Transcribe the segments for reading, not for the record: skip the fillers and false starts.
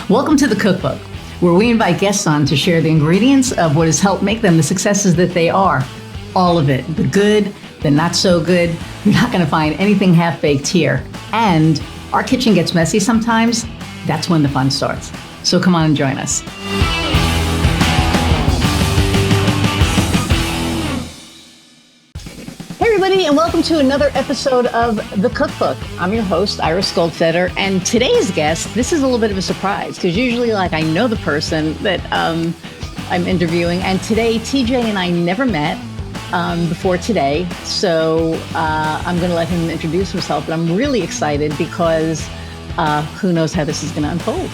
Welcome to the Cookbook, where we invite guests on to share the ingredients of what has helped make them the successes that they are. All of it, the good, the not so good. You're not going to find anything half-baked here. And our kitchen gets messy sometimes. That's when the fun starts. So come on and join us. Hey everybody, and welcome to another episode of The Cookbook. I'm your host, Iris Goldfeder, and today's guest, this is a little bit of a surprise, because usually I know the person that I'm interviewing, and today TJ and I never met before today, so I'm going to let him introduce himself, but I'm really excited because who knows how this is going to unfold.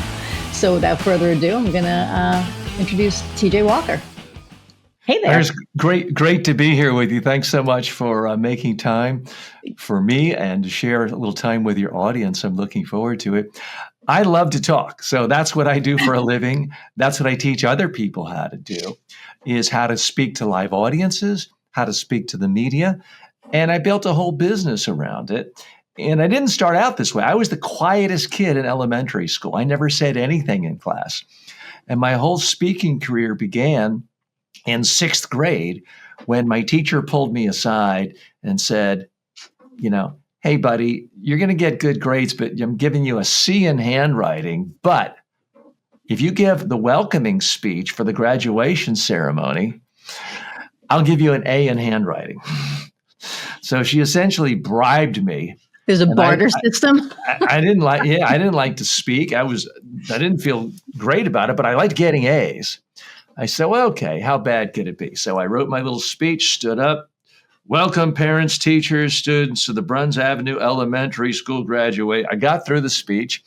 So without further ado, I'm going to introduce TJ Walker. Hey there. It's great to be here with you. Thanks so much for making time for me and to share a little time with your audience. I'm looking forward to it. I love to talk. So that's what I do for a living. That's what I teach other people how to do, is how to speak to live audiences, how to speak to the media. And I built a whole business around it. And I didn't start out this way. I was the quietest kid in elementary school. I never said anything in class. And my whole speaking career began in sixth grade when my teacher pulled me aside and said, hey, buddy, you're going to get good grades, but I'm giving you a C in handwriting. But if you give the welcoming speech for the graduation ceremony, I'll give you an A in handwriting. So she essentially bribed me. There's a barter system. I didn't like to speak. I didn't feel great about it, but I liked getting A's. I said, well, okay, how bad could it be? So I wrote my little speech, stood up, welcome parents, teachers, students to the Bruns Avenue Elementary School graduate. I got through the speech.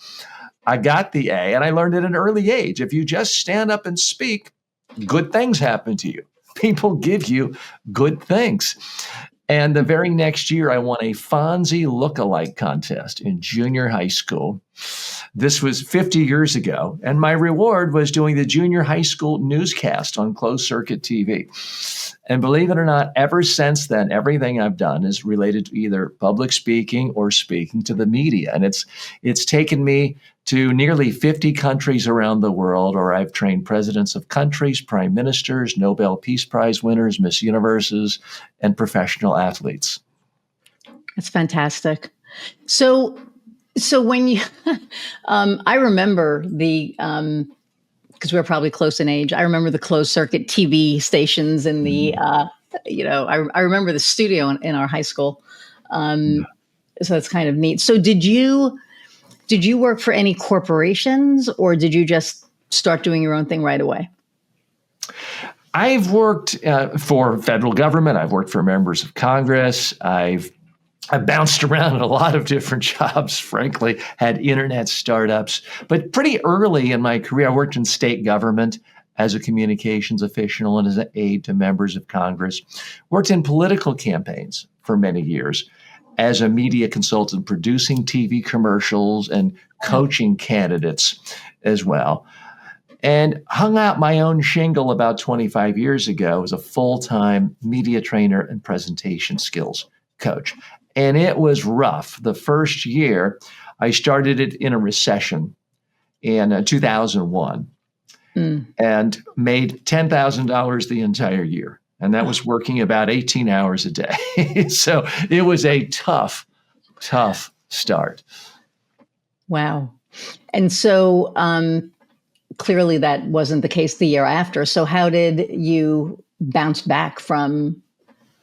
I got the A, and I learned at an early age, if you just stand up and speak, good things happen to you. People give you good things. And the very next year, I won a Fonzie lookalike contest in junior high school. This was 50 years ago, and my reward was doing the junior high school newscast on closed circuit TV. And believe it or not, ever since then, everything I've done is related to either public speaking or speaking to the media. And it's taken me to nearly 50 countries around the world, or I've trained presidents of countries, prime ministers, Nobel Peace Prize winners, Miss Universes, and professional athletes. That's fantastic. So when you, I remember because we're probably close in age, I remember the closed circuit TV stations and the, I remember the studio in our high school. So that's kind of neat. So did you work for any corporations, or did you just start doing your own thing right away? I've worked for federal government. I've worked for members of Congress. I've bounced around in a lot of different jobs, frankly, had internet startups. But pretty early in my career, I worked in state government as a communications official and as an aide to members of Congress. Worked in political campaigns for many years as a media consultant, producing TV commercials and coaching candidates as well. And hung out my own shingle about 25 years ago as a full-time media trainer and presentation skills coach. And it was rough. The first year, I started it in a recession in 2001 and made $10,000 the entire year. And that was working about 18 hours a day. So it was a tough start. Wow. And so clearly that wasn't the case the year after. So how did you bounce back from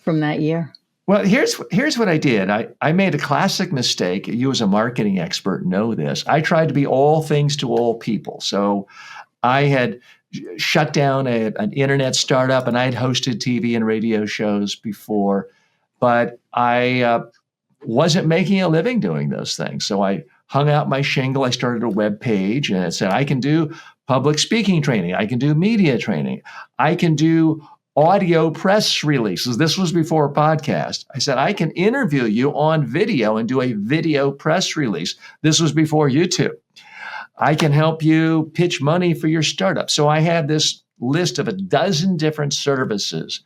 that year? Well, here's what I did. I made a classic mistake. You as a marketing expert know this. I tried to be all things to all people. So I had shut down an internet startup, and I'd hosted TV and radio shows before, but I wasn't making a living doing those things. So I hung out my shingle. I started a web page, and it said, I can do public speaking training. I can do media training. I can do audio press releases. This was before a podcast. I said, I can interview you on video and do a video press release. This was before YouTube. I can help you pitch money for your startup. So I had this list of a dozen different services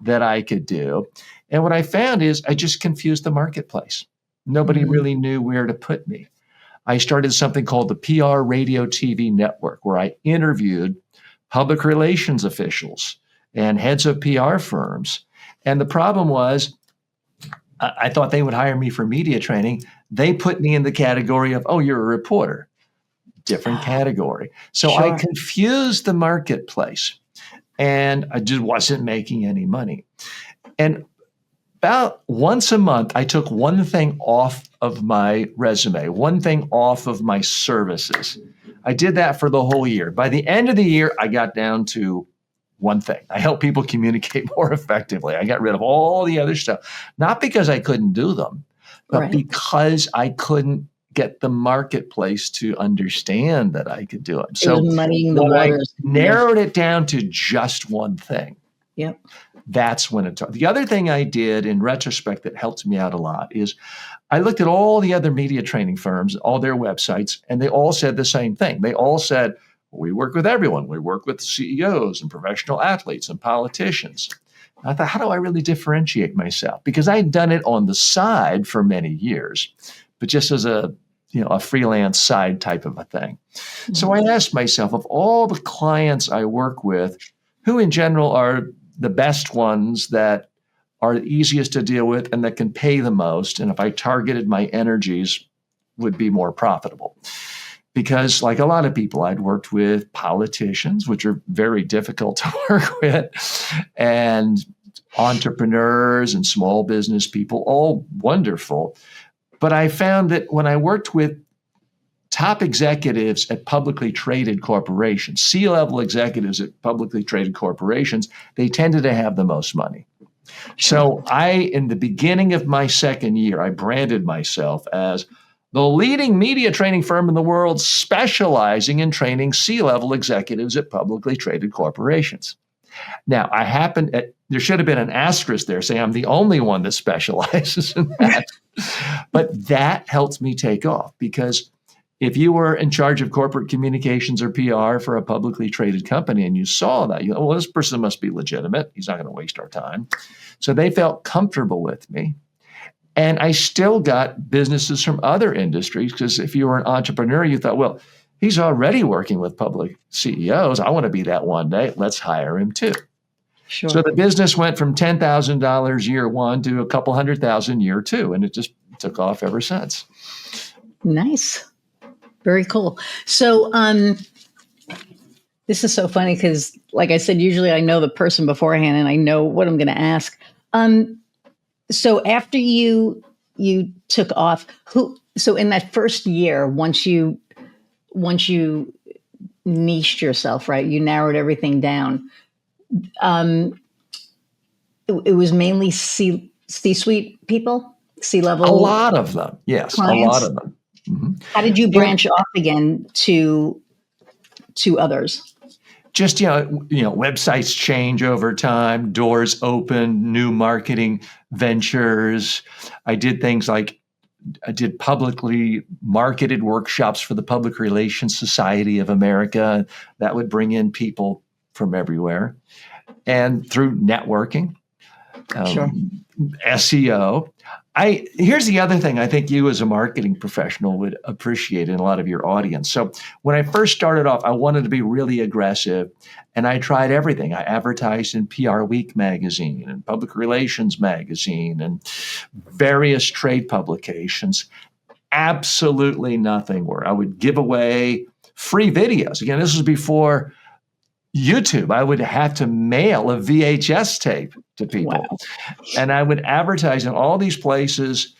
that I could do. And what I found is I just confused the marketplace. Nobody really knew where to put me. I started something called the PR Radio TV Network, where I interviewed public relations officials and heads of PR firms. And the problem was, I thought they would hire me for media training. They put me in the category of, oh, you're a reporter, different category. So I Sure. confused the marketplace, and I just wasn't making any money. And about once a month, I took one thing off of my resume, one thing off of my services. I did that for the whole year. By the end of the year, I got down to one thing. I help people communicate more effectively. I got rid of all the other stuff, not because I couldn't do them, but Right. because I couldn't get the marketplace to understand that I could do it. It So was muddying the when I waters. narrowed it down to just one thing, Yep. that's when it took. The other thing I did in retrospect that helped me out a lot is I looked at all the other media training firms, all their websites, and they all said the same thing. They all said, we work with everyone. We work with CEOs and professional athletes and politicians. I thought, how do I really differentiate myself? Because I had done it on the side for many years, but just as a freelance side type of a thing. So I asked myself, of all the clients I work with, who in general are the best ones that are the easiest to deal with and that can pay the most, and if I targeted my energies, would be more profitable. Because like a lot of people, I'd worked with politicians, which are very difficult to work with, and entrepreneurs and small business people, all wonderful. But I found that when I worked with top executives at publicly traded corporations, C-level executives at publicly traded corporations, they tended to have the most money. So in the beginning of my second year, I branded myself as the leading media training firm in the world specializing in training C-level executives at publicly traded corporations. Now, there should have been an asterisk there saying I'm the only one that specializes in that. But that helped me take off, because if you were in charge of corporate communications or PR for a publicly traded company and you saw that, you know, well, this person must be legitimate. He's not going to waste our time. So they felt comfortable with me. And I still got businesses from other industries, because if you were an entrepreneur, you thought, well, he's already working with public CEOs. I want to be that one day. Let's hire him too. Sure. So the business went from $10,000 year one to a couple $100,000 year two, and it just took off ever since. Nice. Very cool. So this is so funny because, like I said, usually I know the person beforehand and I know what I'm going to ask. So after you took off, so in that first year, once you niched yourself, right, you narrowed everything down. It was mainly C-suite people, C-level. A lot of them, yes, clients? A lot of them. Mm-hmm. How did you branch off again to others? Just, websites change over time, doors open, new marketing ventures. I did things like I did publicly marketed workshops for the Public Relations Society of America. That would bring in people from everywhere. And through networking, Sure. SEO. Here's the other thing I think you as a marketing professional would appreciate in a lot of your audience. So when I first started off, I wanted to be really aggressive, and I tried everything. I advertised in PR Week magazine and Public Relations magazine and various trade publications. Absolutely nothing worked. I would give away free videos. Again, this was before YouTube. I would have to mail a VHS tape to people. Wow. And I would advertise in all these places,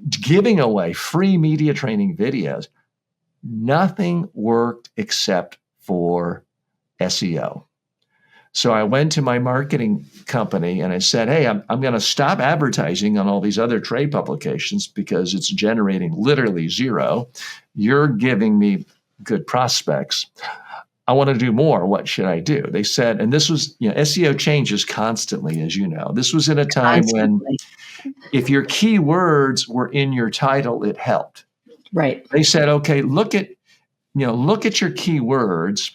giving away free media training videos. Nothing worked except for SEO. So I went to my marketing company and I said, hey, I'm going to stop advertising on all these other trade publications because it's generating literally zero. You're giving me good prospects. I want to do more. What should I do? They said, and this was, SEO changes constantly, as you know. This was in a time when if your keywords were in your title, it helped. Right. They said, okay, look at your keywords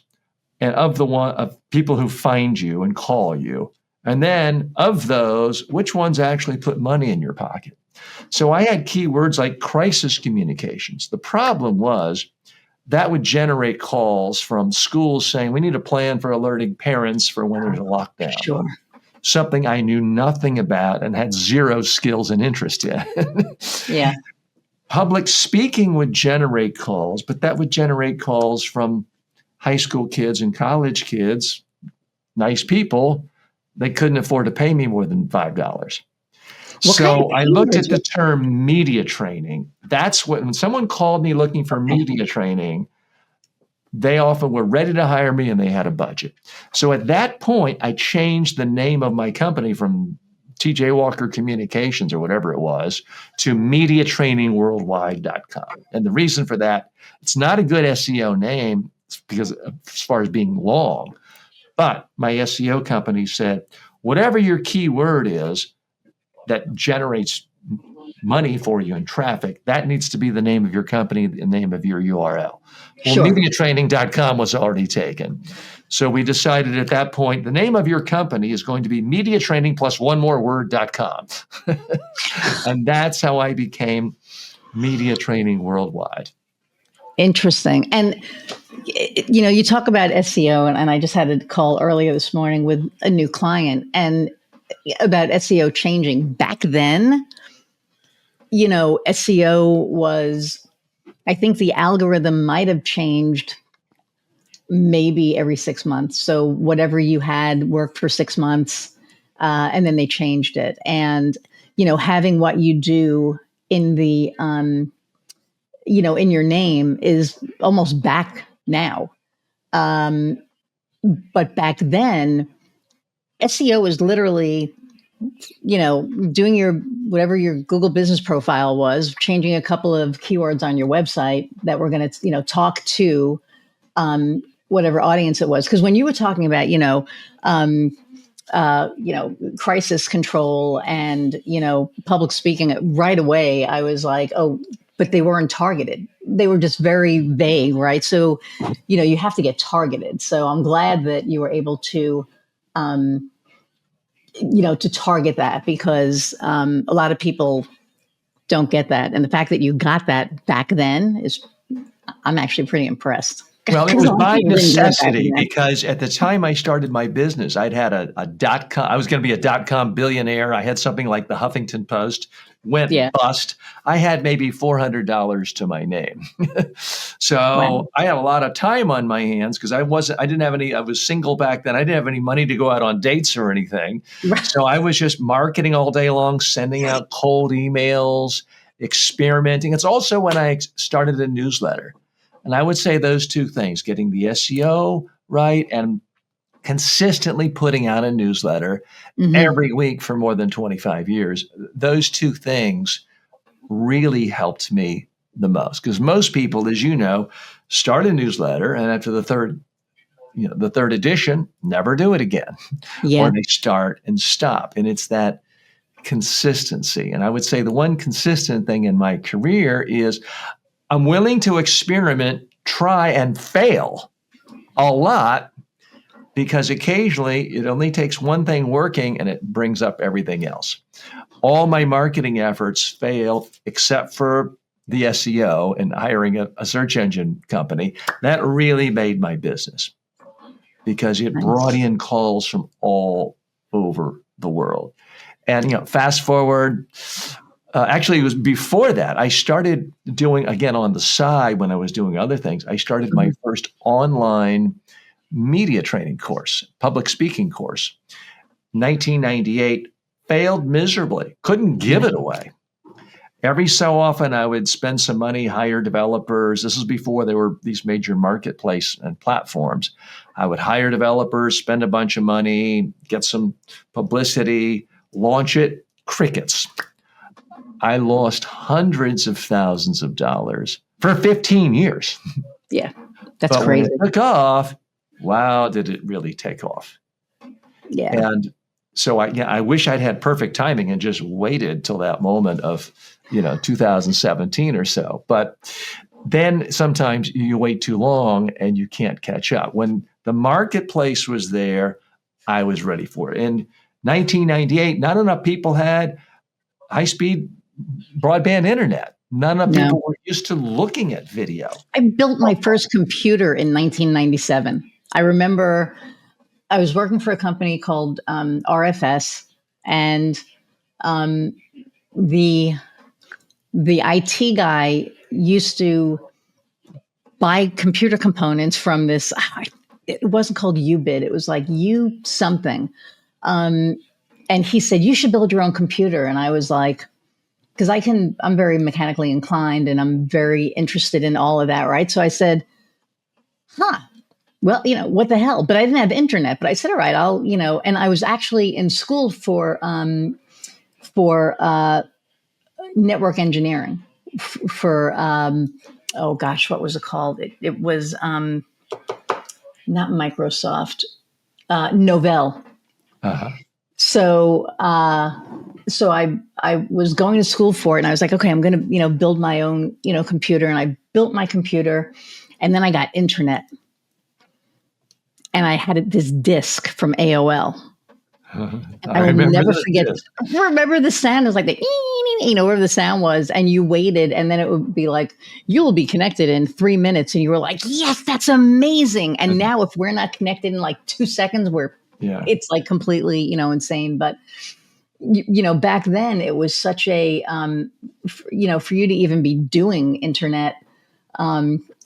and of people who find you and call you, And then of those, which ones actually put money in your pocket? So I had keywords like crisis communications. The problem was that would generate calls from schools saying, we need a plan for alerting parents for when there's a lockdown. Sure. Something I knew nothing about and had zero skills and interest in. Yeah. Public speaking would generate calls, but that would generate calls from high school kids and college kids, nice people. They couldn't afford to pay me more than $5. So I looked at the term media training. That's what, when someone called me looking for media training, they often were ready to hire me and they had a budget. So at that point, I changed the name of my company from TJ Walker Communications or whatever it was to mediatrainingworldwide.com. And the reason for that, it's not a good SEO name because as far as being long, but my SEO company said, whatever your keyword is that generates money for you in traffic, that needs to be the name of your company, the name of your URL. Well, Sure. mediatraining.com was already taken. So we decided at that point, the name of your company is going to be mediatraining plus one more word.com. And that's how I became Media Training Worldwide. Interesting. And, you talk about SEO, and I just had a call earlier this morning with a new client and about SEO changing. Back then, SEO was, I think the algorithm might have changed maybe every 6 months. So whatever you had worked for 6 months, and then they changed it. And, having what you do in the, in your name is almost back now. But back then, SEO was literally, doing whatever your Google business profile was, changing a couple of keywords on your website that were going to, talk to whatever audience it was. Because when you were talking about, crisis control and, public speaking, right away, I was like, oh, but they weren't targeted. They were just very vague, right? So, you have to get targeted. So I'm glad that you were able to, to target that, because a lot of people don't get that. And the fact that you got that back then I'm actually pretty impressed. Well, it was by necessity, because at the time I started my business, I'd had a .com. I was going to be a .com billionaire. I had something like the Huffington Post, went bust. I had maybe $400 to my name. So wow. I had a lot of time on my hands because I was single back then. I didn't have any money to go out on dates or anything. Right. So I was just marketing all day long, sending out cold emails, experimenting. It's also when I started a newsletter. And I would say those two things, getting the SEO right and consistently putting out a newsletter every week for more than 25 years, those two things really helped me the most. Because most people, as you know, start a newsletter and after the third edition, never do it again. Yeah. Or they start and stop. And it's that consistency. And I would say the one consistent thing in my career is I'm willing to experiment, try, and fail a lot, because occasionally it only takes one thing working and it brings up everything else. All my marketing efforts fail except for the SEO and hiring a search engine company. That really made my business because it brought in calls from all over the world. And, fast forward, actually, it was before that. I started doing, again, on the side when I was doing other things, I started my first online media training course, public speaking course. 1998, failed miserably, couldn't give it away. Every so often, I would spend some money, hire developers. This is before there were these major marketplace and platforms. I would hire developers, spend a bunch of money, get some publicity, launch it, crickets. I lost hundreds of thousands of dollars for 15 years. Yeah, that's crazy. When it took off, wow, did it really take off? Yeah. And so I wish I'd had perfect timing and just waited till that moment of, 2017 or so. But then sometimes you wait too long and you can't catch up. When the marketplace was there, I was ready for it. In 1998, not enough people had high-speed broadband internet. Not enough No. people were used to looking at video. I built my first computer in 1997. I remember I was working for a company called RFS, and the IT guy used to buy computer components from this. It wasn't called UBID. It was like U something. And he said, you should build your own computer. And I was like, because I'm very mechanically inclined and I'm very interested in all of that. Right. So I said, well, what the hell? But I didn't have internet, but I said, all right, and I was actually in school for network engineering for, oh gosh, what was it called? It was not Microsoft, Novell. Uh-huh. So I was going to school for it, and I was like, okay, I'm going to build my own computer, and I built my computer, and then I got internet, and I had this disc from AOL. I will never forget. Remember the sound? It was like whatever the sound was, and you waited, and then it would be like, you will be connected in 3 minutes, and you were like, yes, that's amazing. And now, if we're not connected in like 2 seconds, it's like completely insane. But back then, it was such a for you to even be doing internet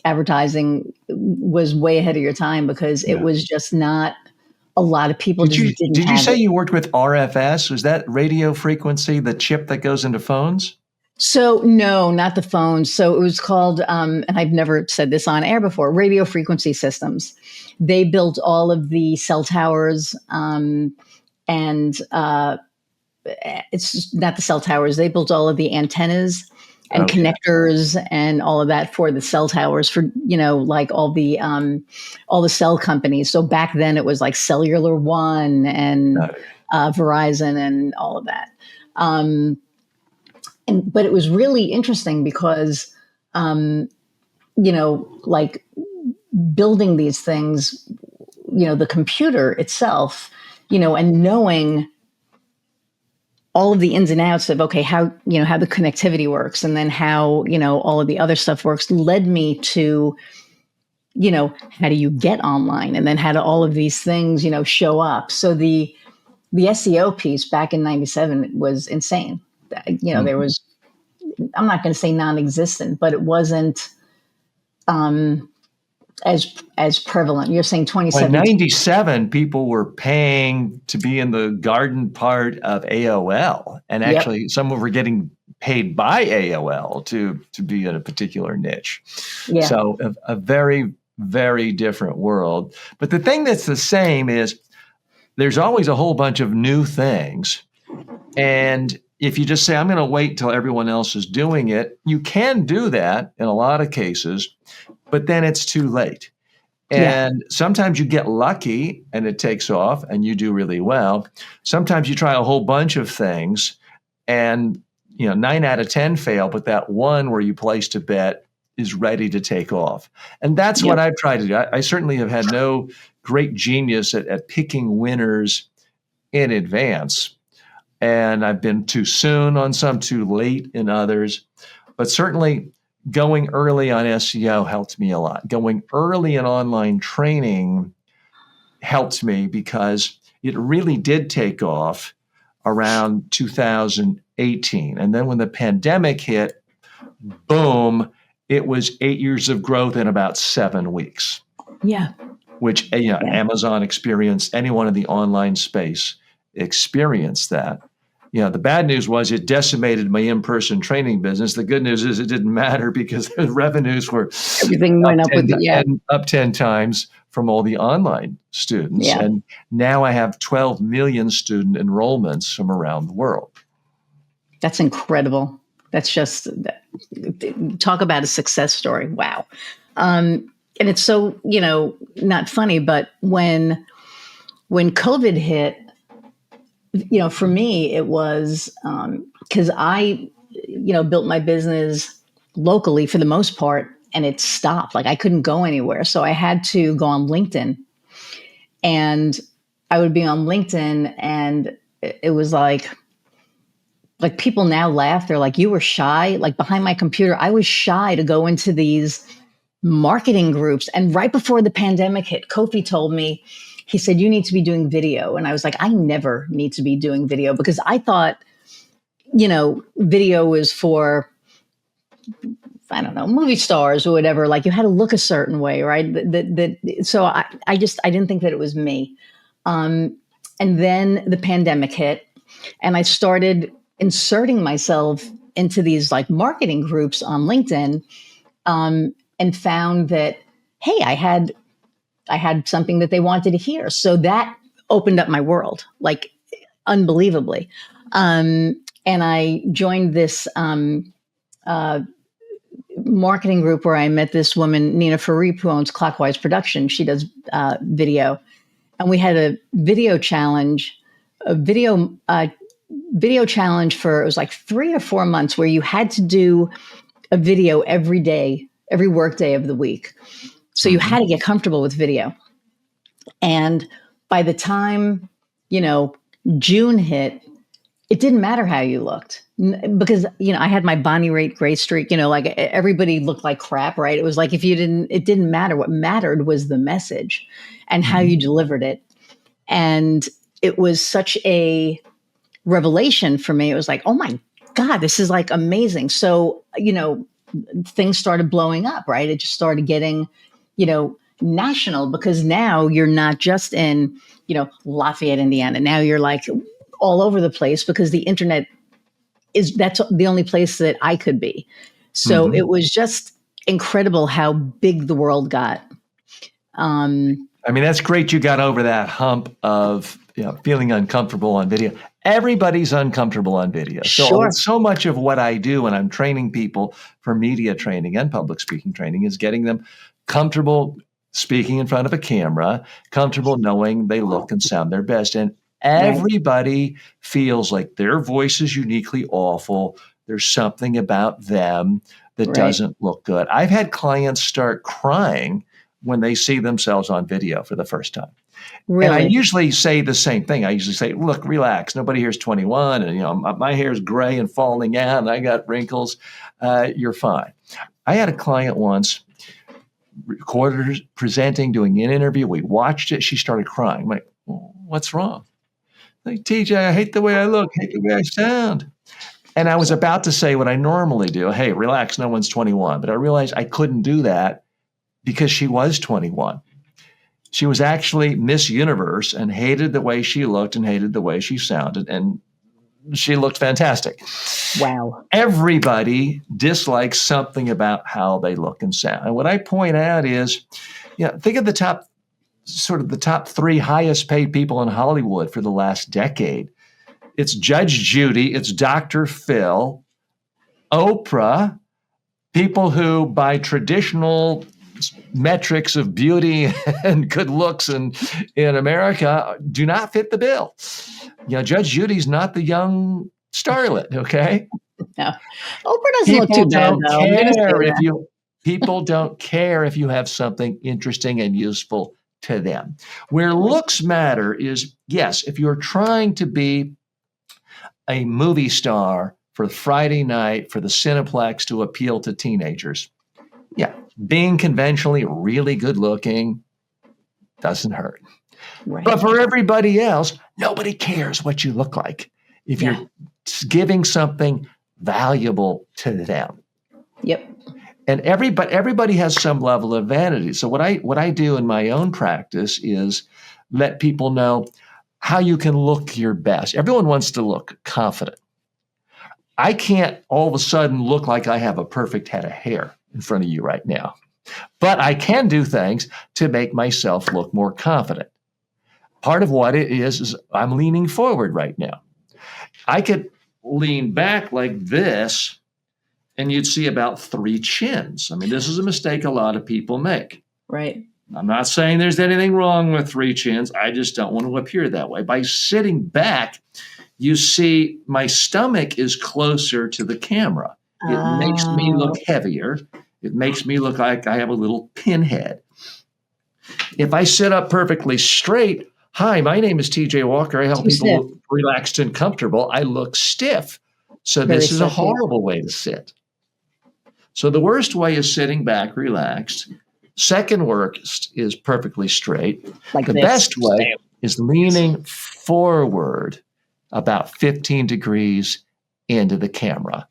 advertising was way ahead of your time, because it was just not. A lot of people didn't have it. Did you say you worked with RFS? Was that radio frequency, the chip that goes into phones? So no, not the phones. So it was called, and I've never said this on air before, radio frequency systems. They built all of the cell towers, and it's not the cell towers. They built all of the antennas and connectors and all of that for the cell towers for, like all the cell companies. So back then it was like Cellular One and Verizon and all of that. But it was really interesting because, like building these things, the computer itself, and knowing all of the ins and outs of, how the connectivity works, and then how, all of the other stuff works, led me to, how do you get online, and then how do all of these things, show up. So the SEO piece back in 97 was insane. There was, I'm not going to say non-existent, but it wasn't as prevalent. You're saying 2017. In 97, people were paying to be in the garden part of AOL. And actually, some were getting paid by AOL to be in a particular niche. Yeah. So a very, very different world. But the thing that's the same is there's always a whole bunch of new things. And if you just say, I'm going to wait till everyone else is doing it, you can do that in a lot of cases, but then it's too late. And sometimes you get lucky and it takes off and you do really well. Sometimes you try a whole bunch of things and 9 out of 10 fail, but that one where you placed a bet is ready to take off. And that's what I've tried to do. I certainly have had no great genius at picking winners in advance. And I've been too soon on some, too late in others. But certainly going early on SEO helped me a lot. Going early in online training helped me because it really did take off around 2018. And then when the pandemic hit, boom, it was 8 years of growth in about 7 weeks. Yeah. Which Amazon experienced, anyone in the online space experienced that. The bad news was it decimated my in-person training business. The good news is it didn't matter because the revenues were everything went up with up 10 times from all the online students. Yeah. And now I have 12 million student enrollments from around the world. That's incredible. That's just, talk about a success story. Wow. And it's so, not funny, but when COVID hit, for me, it was because I, built my business locally for the most part, and it stopped. Like I couldn't go anywhere. So I had to go on LinkedIn, and I would be on LinkedIn, and it was like people now laugh. They're like, you were shy. Like behind my computer, I was shy to go into these marketing groups. And right before the pandemic hit, Kofi told me, he said, you need to be doing video. And I was like, I never need to be doing video, because I thought, video was for, I don't know, movie stars or whatever. Like you had to look a certain way, right? So I didn't think that it was me. And then the pandemic hit, and I started inserting myself into these like marketing groups on LinkedIn, and found that, hey, I had something that they wanted to hear. So that opened up my world, like unbelievably. And I joined this marketing group where I met this woman, Nina Fareep, who owns Clockwise Production. She does video. And we had a video challenge for, it was like 3 or 4 months, where you had to do a video every day, every work day of the week. So you had to get comfortable with video. And by the time, June hit, it didn't matter how you looked, because, I had my Bonnie Raitt gray streak, like everybody looked like crap, right? It was like, it didn't matter. What mattered was the message and how you delivered it. And it was such a revelation for me. It was like, oh my God, this is like amazing. So, things started blowing up, right? It just started getting, national, because now you're not just in, Lafayette, Indiana. Now you're like all over the place, because the internet that's the only place that I could be. So it was just incredible how big the world got. That's great. You got over that hump of feeling uncomfortable on video. Everybody's uncomfortable on video. So much of what I do when I'm training people for media training and public speaking training is getting them comfortable speaking in front of a camera, comfortable knowing they look and sound their best. And everybody feels like their voice is uniquely awful. There's something about them that doesn't look good. I've had clients start crying when they see themselves on video for the first time. Really? And I usually say the same thing. I usually say, look, relax. Nobody here's 21. And, my hair is gray and falling out and I got wrinkles. You're fine. I had a client once, recorded presenting, doing an interview. We watched it. She started crying. I'm like, well, what's wrong? Like, TJ, I hate the way I look, hate the way I sound. And I was about to say what I normally do. Hey, relax. No one's 21. But I realized I couldn't do that because she was 21. She was actually Miss Universe and hated the way she looked and hated the way she sounded. And she looked fantastic. Wow. Everybody dislikes something about how they look and sound. And what I point out is, think of the top 3 highest paid people in Hollywood for the last decade. It's Judge Judy, it's Dr. Phil, Oprah, people who by traditional metrics of beauty and good looks in America do not fit the bill. Judge Judy's not the young starlet, okay? No. Oprah doesn't look too bad, though. People don't care if you have something interesting and useful to them. Where looks matter is, yes, if you're trying to be a movie star for Friday night for the Cineplex to appeal to teenagers, being conventionally really good looking doesn't hurt. Right. But for everybody else, nobody cares what you look like if you're giving something valuable to them. Yep. And everybody has some level of vanity. So what I do in my own practice is let people know how you can look your best. Everyone wants to look confident. I can't all of a sudden look like I have a perfect head of hair in front of you right now. But I can do things to make myself look more confident. Part of what it is I'm leaning forward right now. I could lean back like this, and you'd see about 3 chins. This is a mistake a lot of people make. Right. I'm not saying there's anything wrong with 3 chins. I just don't want to appear that way. By sitting back, you see my stomach is closer to the camera. It makes me look heavier. It makes me look like I have a little pinhead. If I sit up perfectly straight, Hi, my name is TJ Walker. I help Too people stiff. look relaxed and comfortable. I look stiff. So Very this is a stiff. Yeah. horrible way to sit. So the worst way is sitting back, relaxed. Second worst is perfectly straight. Like The this. best way is leaning forward about 15 degrees into the camera.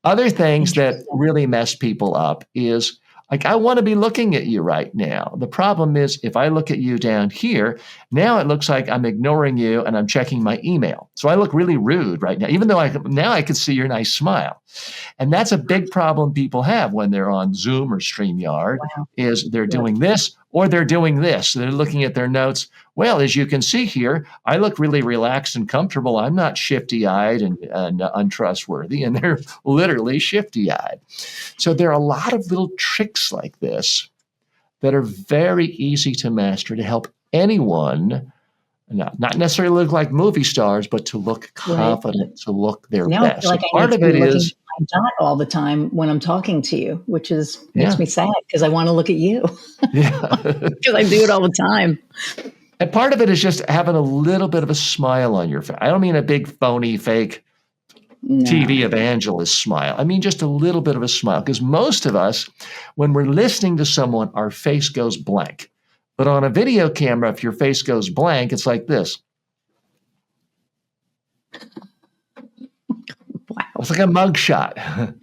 Other things that Interesting. really mess people up is like, I want to be looking at you right now. The problem is if I look at you down here, now it looks like I'm ignoring you and I'm checking my email. So I look really rude right now, even though now I can see your nice smile. And that's a big problem people have when they're on Zoom or StreamYard Wow. is they're Yep. doing this or they're doing this. They're looking at their notes. Well, as you can see here, I look really relaxed and comfortable. I'm not shifty-eyed and untrustworthy, and they're literally shifty-eyed. So there are a lot of little tricks like this that are very easy to master to help anyone not necessarily look like movie stars, but to look Right. confident, to look their Now I best. feel So like I need part to of be it looking is, at my dot all the time when I'm talking to you, which makes yeah, me sad because I want to look at you yeah. because I do it all the time. And part of it is just having a little bit of a smile on your face. I don't mean a big phony fake No. TV evangelist smile. I mean just a little bit of a smile because most of us, when we're listening to someone, our face goes blank. But on a video camera, if your face goes blank, it's like this. Wow. It's like a mugshot.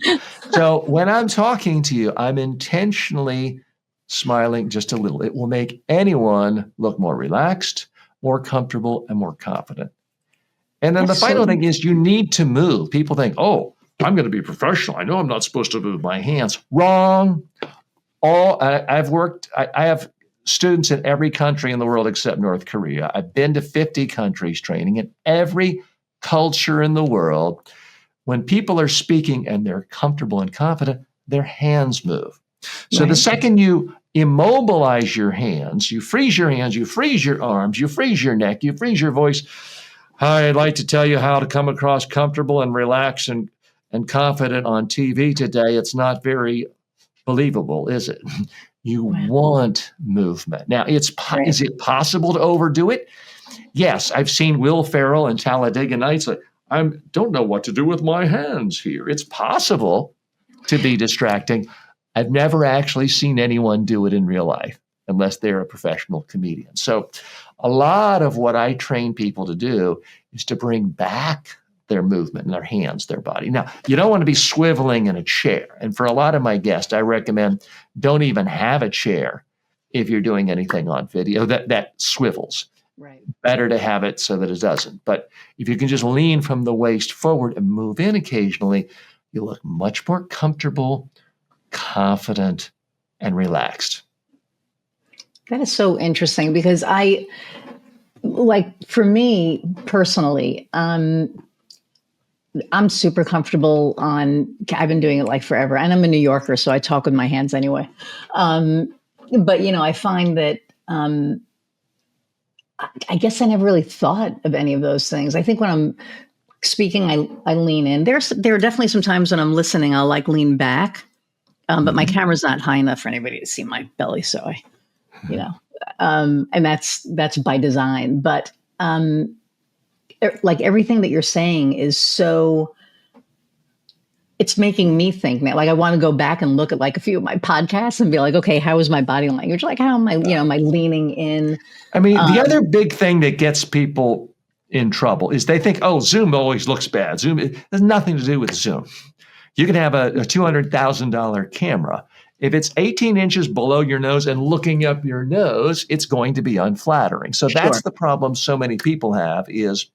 So when I'm talking to you, I'm intentionally smiling just a little. It will make anyone look more relaxed, more comfortable, and more confident. And then the That's so final thing is you need to move. People think, oh, I'm going to be professional. I know I'm not supposed to move my hands. Wrong. I have students in every country in the world except North Korea. I've been to 50 countries training in every culture in the world. When people are speaking and they're comfortable and confident, their hands move. So the right. second you immobilize your hands, you freeze your hands, you freeze your arms, you freeze your neck, you freeze your voice. Hi, I'd like to tell you how to come across comfortable and relaxed and confident on TV today. It's not very believable, is it? You Wow. want movement. Now, Right. is it possible to overdo it? Yes, I've seen Will Ferrell and Talladega Nights. Like, I don't know what to do with my hands here. It's possible to be distracting. I've never actually seen anyone do it in real life unless they're a professional comedian. So a lot of what I train people to do is to bring back their movement in their hands, their body. Now, you don't want to be swiveling in a chair. And for a lot of my guests, I recommend don't even have a chair if you're doing anything on video that swivels. Right. Better to have it so that it doesn't. But if you can just lean from the waist forward and move in occasionally, you look much more comfortable, confident, and relaxed. That is so interesting because for me personally, I'm super comfortable I've been doing it like forever, and I'm a New Yorker, so I talk with my hands anyway. But I find that I guess I never really thought of any of those things. I think when I'm speaking, I lean in. There are definitely some times when I'm listening, I'll like lean back, but my camera's not high enough for anybody to see my belly, so and that's by design. But like everything that you're saying is so. It's making me think now. Like I want to go back and look at like a few of my podcasts and be like, okay, how is my body language? Like how am I, am I leaning in? I mean, the other big thing that gets people in trouble is they think, oh, Zoom always looks bad. Zoom has nothing to do with Zoom. You can have a $200,000 camera. If it's 18 inches below your nose and looking up your nose, it's going to be unflattering. So that's the problem so many people have is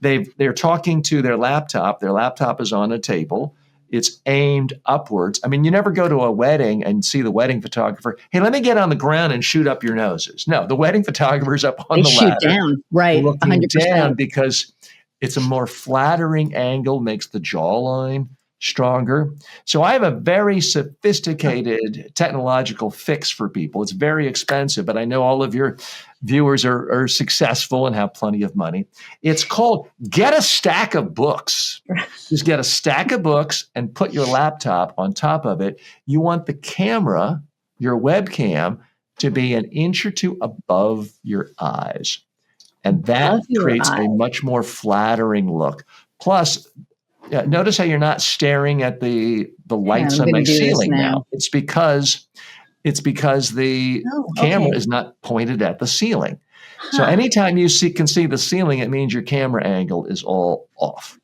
they're talking to their laptop. Their laptop is on a table. It's aimed upwards. I mean, you never go to a wedding and see the wedding photographer, hey, let me get on the ground and shoot up your noses. No, the wedding photographer's up on They the shoot ladder, down, right? looking 100%. down because it's a more flattering angle, makes the jawline stronger. So I have a very sophisticated technological fix for people. It's very expensive, but I know all of your viewers are successful and have plenty of money. It's called Get a Stack of Books. Just get a stack of books and put your laptop on top of it. You want the camera, your webcam, to be an inch or two above your eyes. And that Above your creates eye. a much more flattering look. Plus, notice how you're not staring at the lights I'm on going my to do this ceiling now. now. It's because the Oh, camera okay. is not pointed at the ceiling. So Huh. anytime you can see the ceiling, it means your camera angle is all off.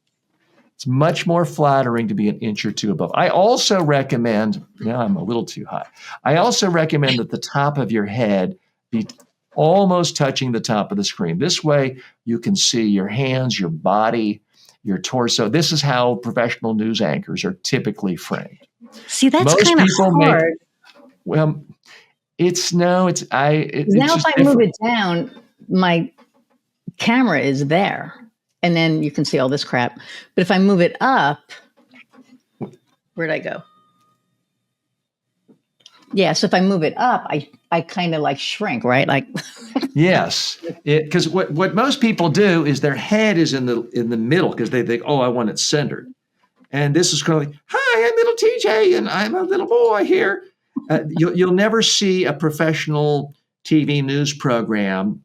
It's much more flattering to be an inch or two above. I also recommend, now I'm a little too high. I also recommend that the top of your head be almost touching the top of the screen. This way you can see your hands, your body, your torso. This is how professional news anchors are typically framed. See, that's Most kind of people hard. well, it's Now, just if I move different. it down, my camera is there, and then you can see all this crap. But if I move it up, where'd I go? Yeah, so if I move it up, I kind of like shrink, right? Like, Yes, because what most people do is their head is in the middle because they think, oh, I want it centered. And this is kind of like, hi, I'm little TJ, and I'm a little boy here. You'll never see a professional TV news program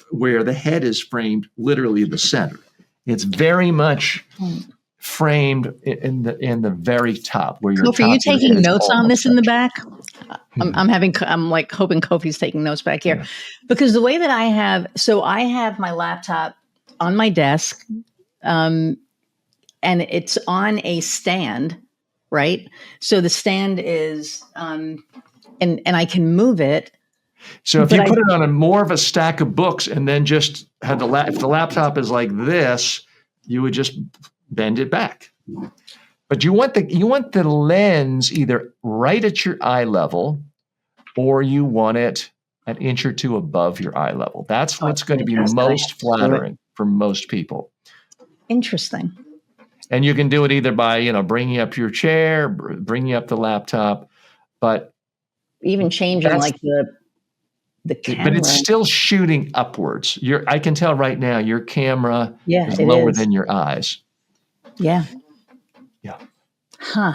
where the head is framed literally in the center. It's very much framed in the very top, where your Kofi, are top you of your head taking is notes on almost this in the touching. back? I'm like hoping Kofi's taking notes back here, Yeah. because the way that I have my laptop on my desk, and it's on a stand, right? So the stand is, and I can move it. So if But you put it on more of a stack of books and then just had if the laptop is like this, you would just bend it back. But you want the lens either right at your eye level, or you want it an inch or two above your eye level. That's what's going to be most flattering for most people. Interesting. And you can do it either by bringing up your chair, bringing up the laptop, but Even changing like the camera. But it's still shooting upwards. I can tell right now your camera is it lower is. than your eyes. Yeah. Yeah. Huh.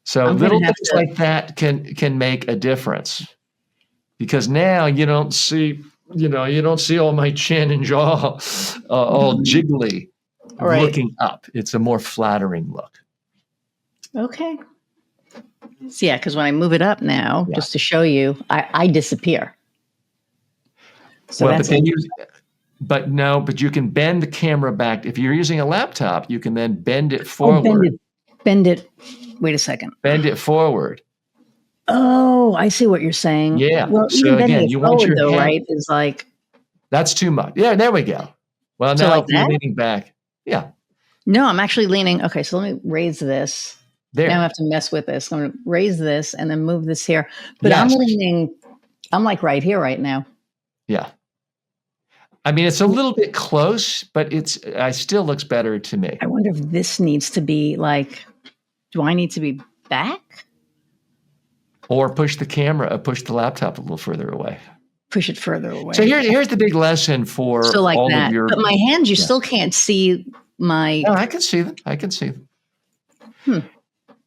So I'm little gonna have things to- like that can make a difference, because now you don't see all my chin and jaw all jiggly Right. looking up. It's a more flattering look. Okay. So yeah, because when I move it up now, Yeah. just to show you, I disappear. So Well, that's but you can bend the camera back. If you're using a laptop, you can then bend it forward. Bend it. Wait a second. Bend it forward. Oh, I see what you're saying. Yeah. Well, So even bending again, it you want forward, your though, head. right? Is like, That's too much. Yeah, there we go. Well, So now like if you're that? leaning back, yeah, no, I'm actually leaning. Okay, so let me raise this. there. Now I have to mess with this. I'm going to raise this and then move this here. But Yes. I'm leaning. I'm like right here right now. Yeah. I mean, it's a little bit close, but it still looks better to me. I wonder if this needs to be like, do I need to be back? Or push the laptop a little further away. Push it further away. So here's the big lesson for So like all that. of your. But my hands, you still can't see my. No, I can see them.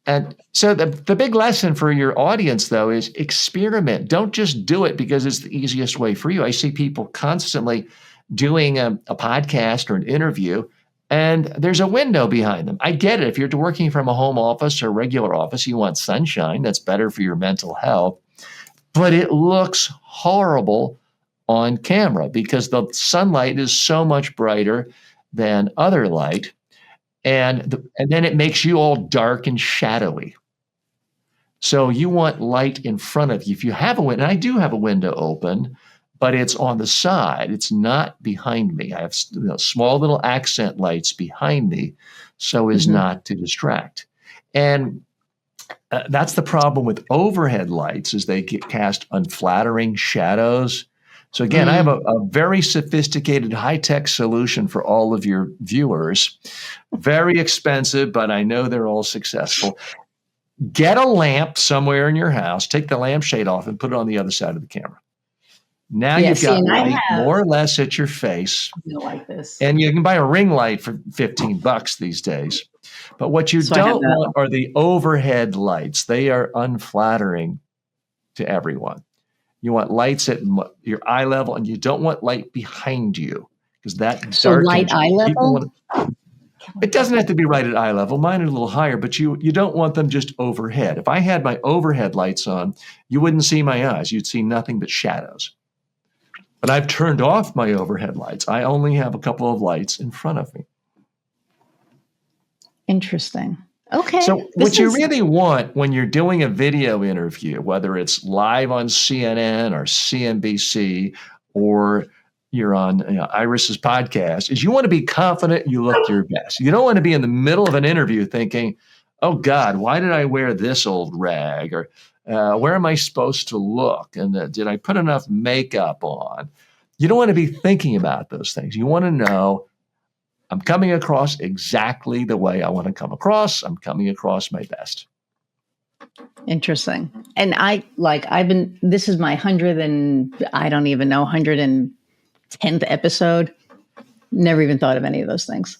And so the big lesson for your audience, though, is experiment. Don't just do it because it's the easiest way for you. I see people constantly doing a podcast or an interview, and there's a window behind them. I get it. If you're working from a home office or regular office, you want sunshine. That's better for your mental health. But it looks horrible on camera because the sunlight is so much brighter than other light. And then it makes you all dark and shadowy. So you want light in front of you. If you have a window, and I do have a window open, but it's on the side. It's not behind me. I have small little accent lights behind me so as not to distract. And that's the problem with overhead lights, is they cast unflattering shadows. So again, I have a very sophisticated high-tech solution for all of your viewers. Very expensive, but I know they're all successful. Get a lamp somewhere in your house, take the lampshade off and put it on the other side of the camera. Now you've got light more or less at your face. Like this. And you can buy a ring light for $15 these days. But what you don't want are the overhead lights. They are unflattering to everyone. You want lights at your eye level, and you don't want light behind you because that So light darkens you. eye People level? want it doesn't have to be right at eye level. Mine are a little higher, but you don't want them just overhead. If I had my overhead lights on, you wouldn't see my eyes. You'd see nothing but shadows. But I've turned off my overhead lights. I only have a couple of lights in front of me. Interesting. Okay. So what you really want when you're doing a video interview, whether it's live on CNN or CNBC or you're on Iris's podcast, is you want to be confident you look your best. You don't want to be in the middle of an interview thinking, oh God, why did I wear this old rag? Or where am I supposed to look? And did I put enough makeup on? You don't want to be thinking about those things. You want to know, I'm coming across exactly the way I want to come across. I'm coming across my best. Interesting. And this is my 110th episode. Never even thought of any of those things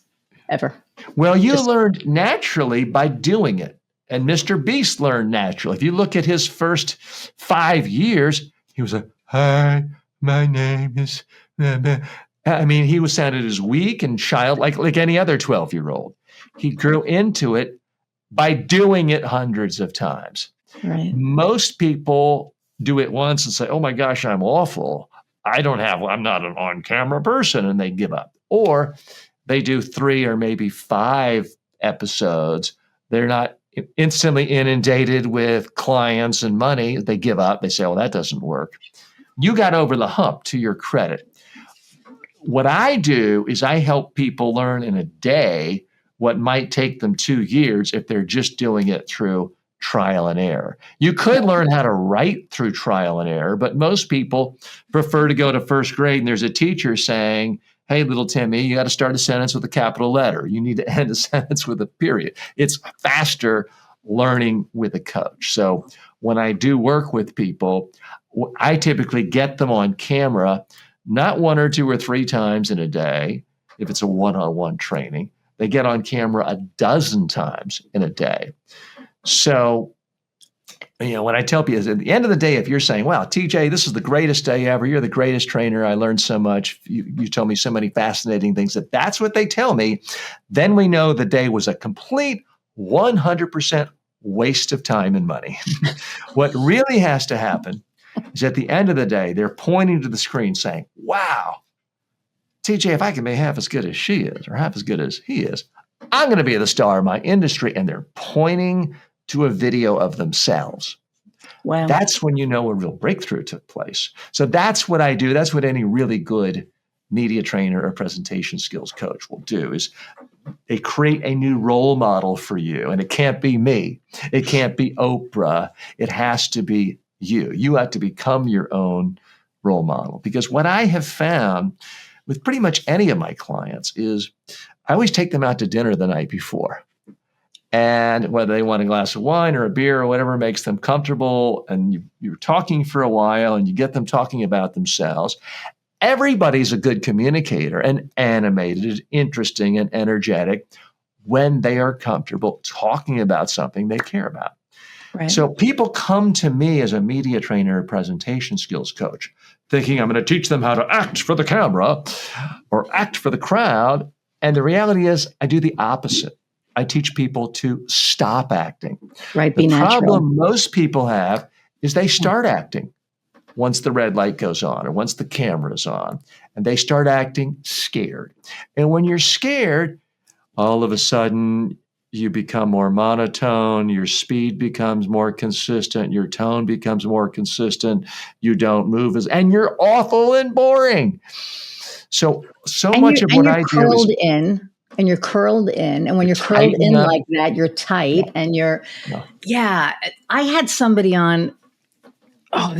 ever. Well, you learned naturally by doing it. And Mr. Beast learned naturally. If you look at his first 5 years, he was like, hi, my name is... I mean, he was sounded as weak and childlike like any other 12-year-old. He grew into it by doing it hundreds of times. Right. Most people do it once and say, oh my gosh, I'm awful. I'm not an on-camera person, and they give up. Or they do 3 or maybe 5 episodes. They're not instantly inundated with clients and money. They give up. They say, well, that doesn't work. You got over the hump, to your credit. What I do is I help people learn in a day what might take them 2 years if they're just doing it through trial and error. You could learn how to write through trial and error, but most people prefer to go to first grade and there's a teacher saying, hey, little Timmy, you got to start a sentence with a capital letter. You need to end a sentence with a period. It's faster learning with a coach. So when I do work with people, I typically get them on camera not 1 or 2 or 3 times in a day, if it's a one-on-one training. They get on camera a dozen times in a day. So, when I tell people, at the end of the day, if you're saying, wow, TJ, this is the greatest day ever. You're the greatest trainer. I learned so much. You told me so many fascinating things. That's what they tell me. Then we know the day was a complete 100% waste of time and money. What really has to happen is at the end of the day, they're pointing to the screen saying, wow, TJ, if I can be half as good as she is or half as good as he is, I'm going to be the star of my industry. And they're pointing to a video of themselves. Wow. That's when you know a real breakthrough took place. So that's what I do. That's what any really good media trainer or presentation skills coach will do, is they create a new role model for you. And it can't be me. It can't be Oprah. It has to be you. You have to become your own role model. Because what I have found with pretty much any of my clients is I always take them out to dinner the night before. And whether they want a glass of wine or a beer or whatever makes them comfortable, and you're talking for a while and you get them talking about themselves, everybody's a good communicator and animated, interesting, and energetic when they are comfortable talking about something they care about. Right. So people come to me as a media trainer or presentation skills coach thinking I'm going to teach them how to act for the camera or act for the crowd. And the reality is I do the opposite. I teach people to stop acting. Right. The problem most people have is they start acting once the red light goes on or once the camera's on, and they start acting scared. And when you're scared, all of a sudden you become more monotone, your speed becomes more consistent, your tone becomes more consistent, you don't move and you're awful and boring. So much of what I do is... And you're curled in. And when you're curled in up like that, you're tight and you're, I had somebody on, I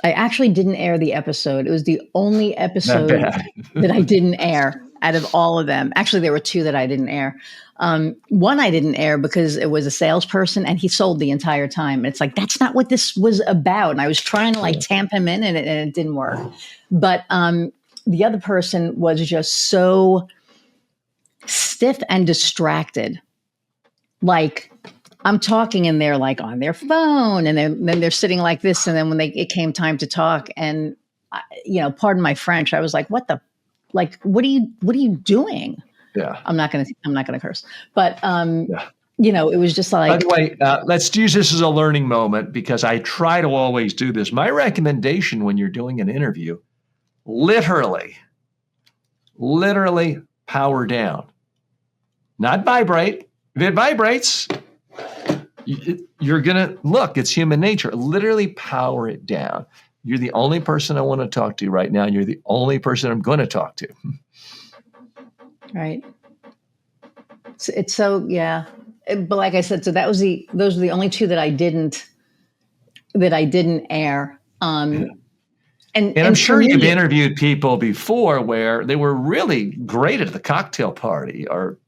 actually didn't air the episode. It was the only episode that I didn't air out of all of them. Actually, there were 2 that I didn't air. One I didn't air because it was a salesperson and he sold the entire time. And it's like, that's not what this was about. And I was trying to tamp him in and it didn't work. But the other person was just so stiff and distracted. Like, I'm talking and they're like on their phone, and then they're sitting like this. And then when it came time to talk, and pardon my French, I was like, what are you doing? Yeah. I'm not gonna curse, but Yeah. it was just By like, the way, let's use this as a learning moment, because I try to always do this. My recommendation when you're doing an interview, literally power down, not vibrate. If it vibrates, you're going to look, it's human nature. Literally power it down. You're the only person I want to talk to right now. And you're the only person I'm going to talk to. right. It's so, yeah. But like I said, so those were the only two that I didn't air. Yeah. And I'm sure you've interviewed people before where they were really great at the cocktail party or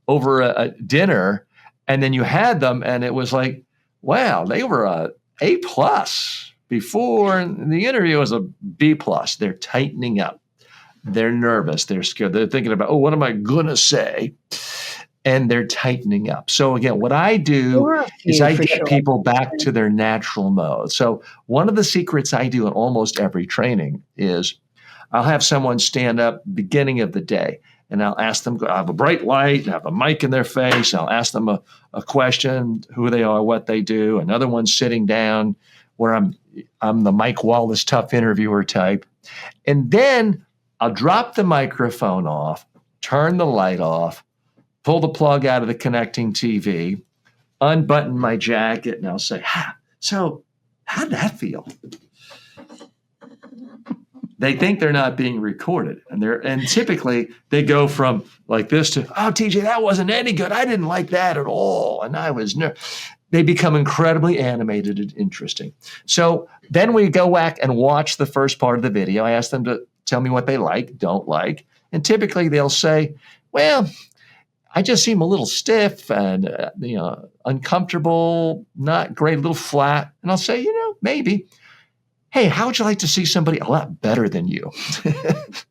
over a dinner, and then you had them and it was like, wow, they were a A+ before, and the interview was a B+. They're tightening up. They're nervous. They're scared. They're thinking about, what am I going to say? And they're tightening up. So again, what I do is I get people back to their natural mode. So one of the secrets I do in almost every training is I'll have someone stand up beginning of the day, and I'll ask them, I have a bright light, and I have a mic in their face. I'll ask them a question, who they are, what they do. Another one's sitting down where I'm the Mike Wallace tough interviewer type. And then I'll drop the microphone off, turn the light off, pull the plug out of the connecting TV, unbutton my jacket, and I'll say, so how'd that feel? They think they're not being recorded. And typically they go from like this to, oh, TJ, that wasn't any good. I didn't like that at all. And I was they become incredibly animated and interesting. So then we go back and watch the first part of the video. I ask them to tell me what they like, don't like. And typically they'll say, well, I just seem a little stiff and uncomfortable, not great, a little flat. And I'll say, maybe. Hey, how would you like to see somebody a lot better than you?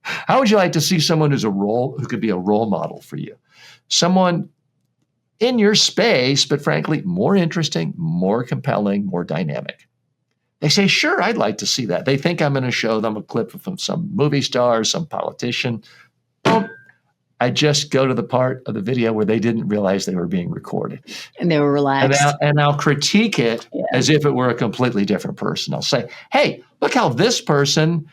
How would you like to see someone who could be a role model for you? Someone in your space, but frankly, more interesting, more compelling, more dynamic. They say, sure, I'd like to see that. They think I'm going to show them a clip from some movie star, some politician. Well, I just go to the part of the video where they didn't realize they were being recorded. And they were relaxed. And I'll critique it as if it were a completely different person. I'll say, hey, look how this person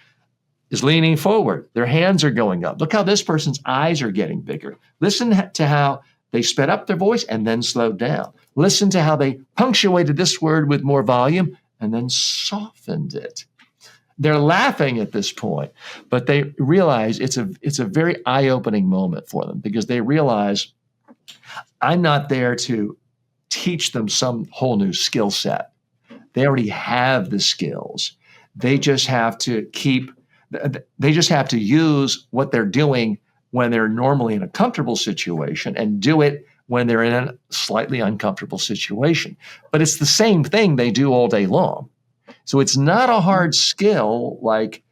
is leaning forward. Their hands are going up. Look how this person's eyes are getting bigger. Listen to how they sped up their voice and then slowed down. Listen to how they punctuated this word with more volume and then softened it. They're laughing at this point, but they realize it's a very eye-opening moment for them, because they realize I'm not there to teach them some whole new skill set. They already have the skills. They just have to use what they're doing when they're normally in a comfortable situation and do it when they're in a slightly uncomfortable situation. But it's the same thing they do all day long. So it's not a hard skill like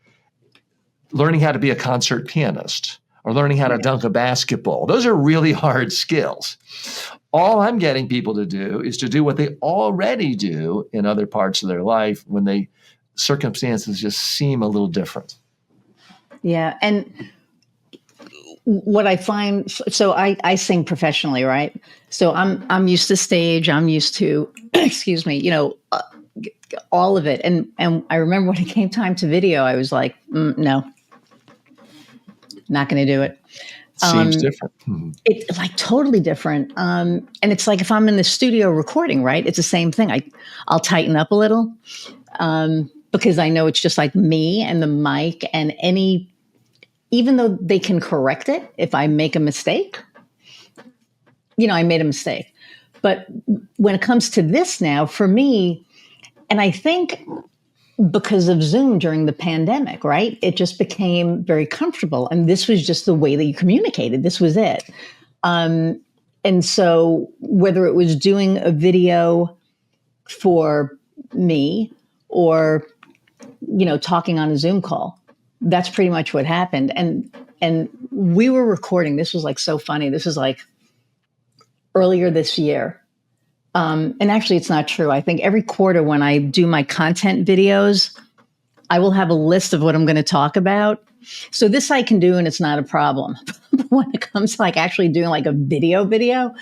learning how to be a concert pianist or learning how to dunk a basketball. Those are really hard skills. All I'm getting people to do is to do what they already do in other parts of their life when the circumstances just seem a little different. Yeah. And what I find, so I sing professionally, right? So I'm used to stage. I'm used to, excuse me, all of it. And I remember when it came time to video, I was like, no, not going to do it. Seems different. It's like totally different. And it's like if I'm in the studio recording, right? It's the same thing. I'll tighten up a little because I know it's just like me and the mic and even though they can correct it if I make a mistake, I made a mistake. But when it comes to this now, for me, and I think because of Zoom during the pandemic, right? It just became very comfortable. And this was just the way that you communicated. This was it. And so whether it was doing a video for me or, talking on a Zoom call, that's pretty much what happened. And we were recording. This was like so funny. This was like earlier this year. And actually, it's not true. I think every quarter when I do my content videos, I will have a list of what I'm going to talk about. So this I can do and it's not a problem. But when it comes to like actually doing like a video,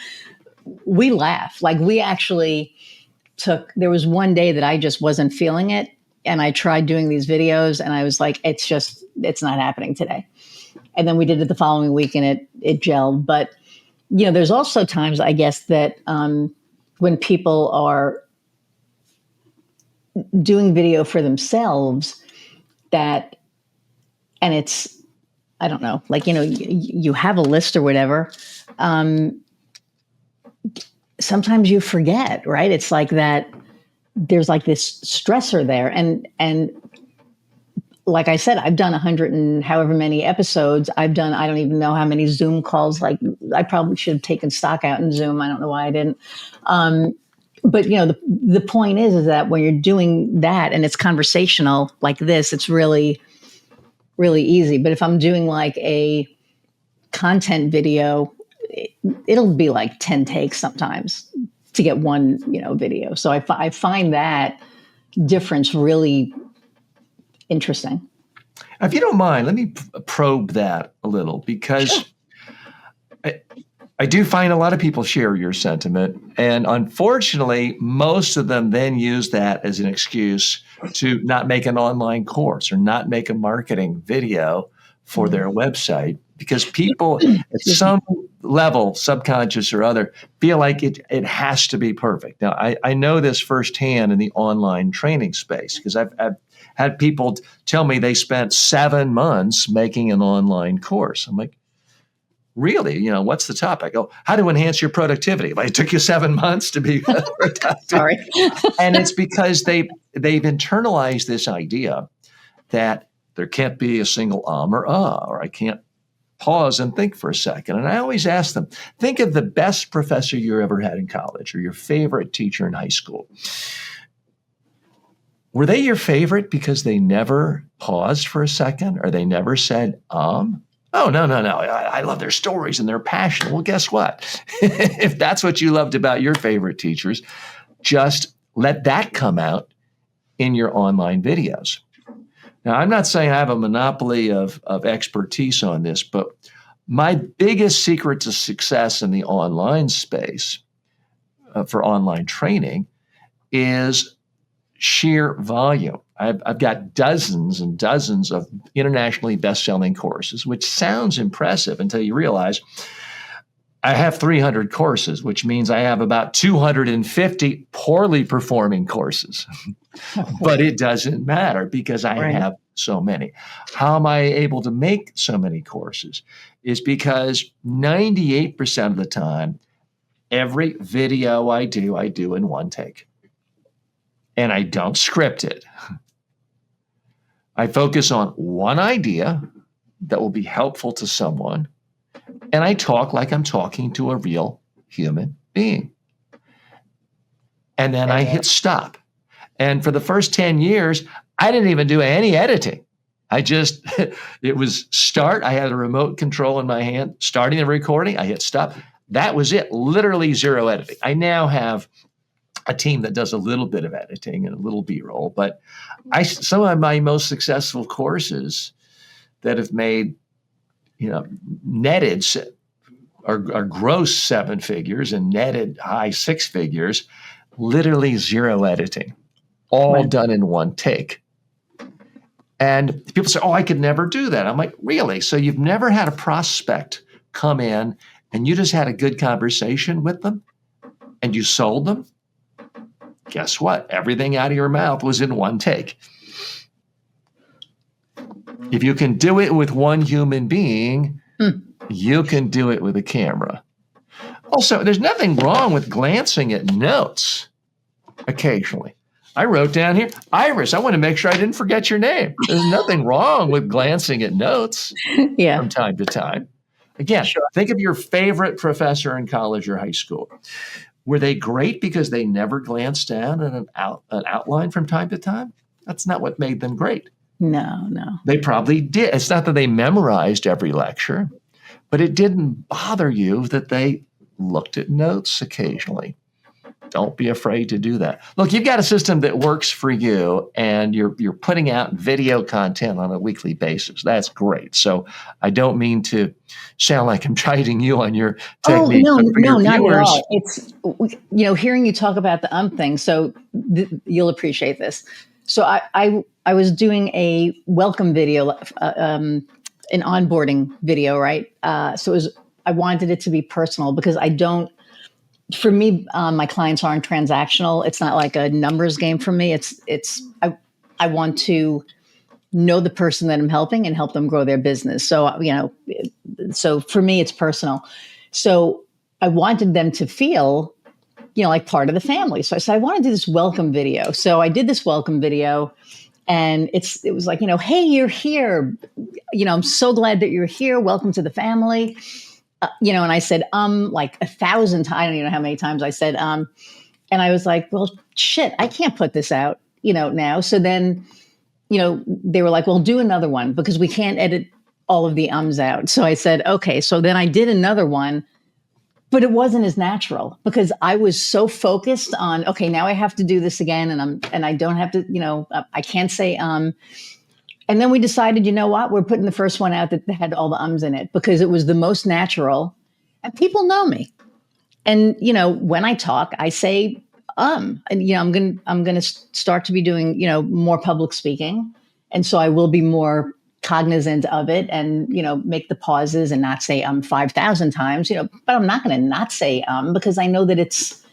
we laugh. Like we actually there was one day that I just wasn't feeling it. And I tried doing these videos and I was like, it's not happening today. And then we did it the following week and it gelled. But, there's also times, I guess, that when people are doing video for themselves and it's, I don't know, like, you have a list or whatever. Sometimes you forget, right? It's like that there's like this stressor there. And like I said, I've done 100 and however many episodes. I don't even know how many Zoom calls. Like I probably should have taken stock out in Zoom. I don't know why I didn't. But the point is that when you're doing that and it's conversational like this, it's really, really easy. But if I'm doing like a content video, it'll be like 10 takes sometimes to get one, video. So I find that difference really interesting. If you don't mind, let me probe that a little because sure. I do find a lot of people share your sentiment. And unfortunately, most of them then use that as an excuse to not make an online course or not make a marketing video for their website because people at some level, subconscious or other, feel like it has to be perfect. Now, I know this firsthand in the online training space because I've had people tell me they spent 7 months making an online course. I'm like, really? What's the topic? Oh, how to enhance your productivity. Like, it took you 7 months to be productive. Sorry. And it's because they've internalized this idea that there can't be a single or I can't pause and think for a second. And I always ask them, think of the best professor you ever had in college or your favorite teacher in high school. Were they your favorite because they never paused for a second or they never said, Oh, no. I love their stories and they're passionate. Well, guess what? If that's what you loved about your favorite teachers, just let that come out in your online videos. Now, I'm not saying I have a monopoly of expertise on this, but my biggest secret to success in the online space for online training is sheer volume. I've got dozens and dozens of internationally best-selling courses, which sounds impressive until you realize I have 300 courses, which means I have about 250 poorly performing courses. But it doesn't matter because I have so many. How am I able to make so many courses? Is because 98% of the time, every video I do in one take. And I don't script it. I focus on one idea that will be helpful to someone, and I talk like I'm talking to a real human being. And then I hit stop. And for the first 10 years, I didn't even do any editing. It was start. I had a remote control in my hand, starting the recording. I hit stop. That was it, literally zero editing. I now have a team that does a little bit of editing and a little B-roll, but some of my most successful courses that have made, netted or gross 7 figures and netted high 6 figures, literally zero editing, all done in one take. And people say, oh, I could never do that. I'm like, really? So you've never had a prospect come in and you just had a good conversation with them and you sold them? Guess what? Everything out of your mouth was in one take. If you can do it with one human being, you can do it with a camera. Also, there's nothing wrong with glancing at notes occasionally. I wrote down here, Iris, I want to make sure I didn't forget your name. There's nothing wrong with glancing at notes from time to time. Again, think of your favorite professor in college or high school. Were they great because they never glanced down at an outline from time to time? That's not what made them great. No. They probably did. It's not that they memorized every lecture, but it didn't bother you that they looked at notes occasionally. don't be afraid to do that. Look, you've got a system that works for you, and you're putting out video content on a weekly basis. That's great. So I don't mean to sound like I'm chiding you on your technique, no, but for no, your not at viewers, all. It's, hearing you talk about the thing. So you'll appreciate this. So I was doing a welcome video, an onboarding video, right? So I wanted it to be personal because for me, my clients aren't transactional. It's not like a numbers game for me. I want to know the person that I'm helping and help them grow their business. So, so for me, it's personal. So I wanted them to feel, like part of the family. So I said, I want to do this welcome video. So I did this welcome video, and it was like, hey, you're here. I'm so glad that you're here. Welcome to the family. And I said, like 1,000 times. I don't even know how many times I said, and I was like, well, shit, I can't put this out, now. So then, they were like, well, do another one because we can't edit all of the ums out. So I said, okay. So then I did another one, but it wasn't as natural because I was so focused on, okay, now I have to do this again. And I don't have to, I can't say, And then we decided, you know what? We're putting the first one out that had all the ums in it because it was the most natural. And people know me. And, when I talk, I say, and, I'm going to start to be doing, more public speaking. And so I will be more cognizant of it and, make the pauses and not say 5,000 times, but I'm not going to not say because I know that it's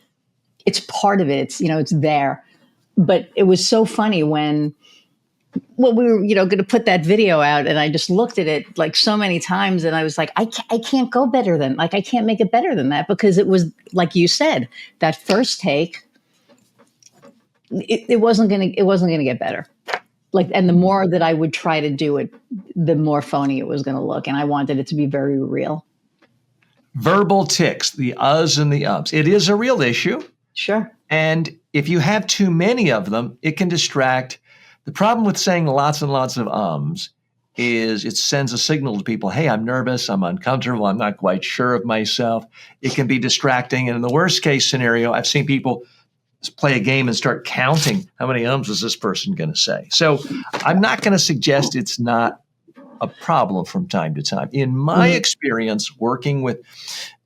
part of it. It's, it's there. But it was so funny when we were, going to put that video out, and I just looked at it like so many times, and I was like, I can't go better than, like, I can't make it better than that because it was, like you said, that first take, it wasn't going to get better. Like, and the more that I would try to do it, the more phony it was going to look. And I wanted it to be very real. verbal tics, the uhs and the ums. It is a real issue. Sure. And if you have too many of them, it can distract. The problem with saying lots and lots of ums is it sends a signal to people, hey, I'm nervous, I'm uncomfortable, I'm not quite sure of myself. It can be distracting. And in the worst case scenario, I've seen people play a game and start counting how many ums is this person going to say. So I'm not going to suggest it's not a problem from time to time. In my experience, working with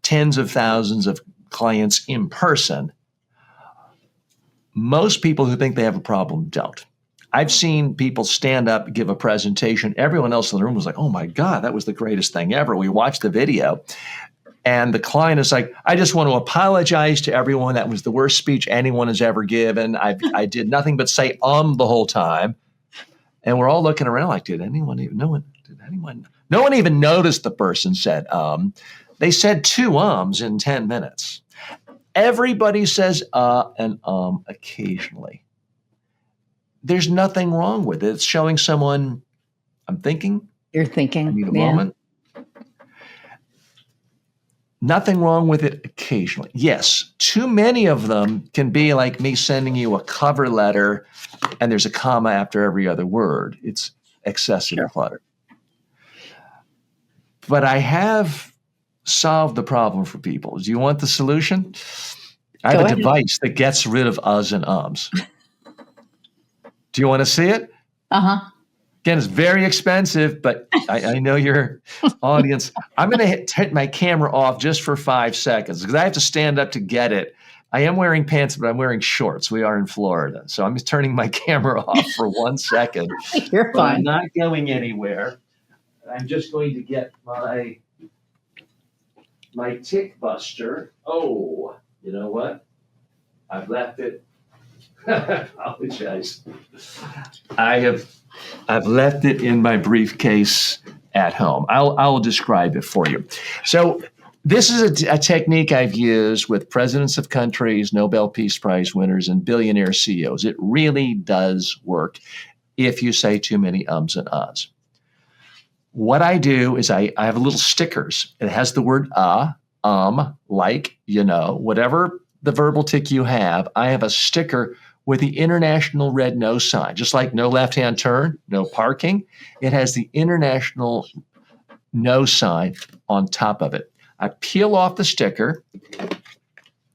tens of thousands of clients in person, most people who think they have a problem don't. I've seen people stand up, give a presentation. Everyone else in the room was like, oh my God, that was the greatest thing ever. We watched the video. And the client is like, I just want to apologize to everyone. That was the worst speech anyone has ever given. I did nothing but say the whole time. And we're all looking around like, no one even noticed the person said They said 2 ums in 10 minutes. Everybody says and occasionally. There's nothing wrong with it. It's showing someone, I'm thinking. You're thinking. I need a moment. Nothing wrong with it occasionally. Yes, too many of them can be like me sending you a cover letter and there's a comma after every other word. It's excessive clutter. But I have solved the problem for people. Do you want the solution? I have a device that gets rid of uhs and ums. Do you want to see it? Uh-huh. Again, it's very expensive, but I know your audience. I'm going to hit my camera off just for 5 seconds because I have to stand up to get it. I am wearing pants, but I'm wearing shorts. We are in Florida. So I'm just turning my camera off for 1 second. You're fine. I'm not going anywhere. I'm just going to get my tick buster. Oh, you know what? I've left it. I apologize. I've left it in my briefcase at home. I'll describe it for you. So this is a technique I've used with presidents of countries, Nobel Peace Prize winners, and billionaire CEOs. It really does work if you say too many ums and uhs. What I do is I have little stickers. It has the word like, whatever the verbal tic you have, I have a sticker with the international red no sign, just like no left-hand turn, no parking. It has the international no sign on top of it. I peel off the sticker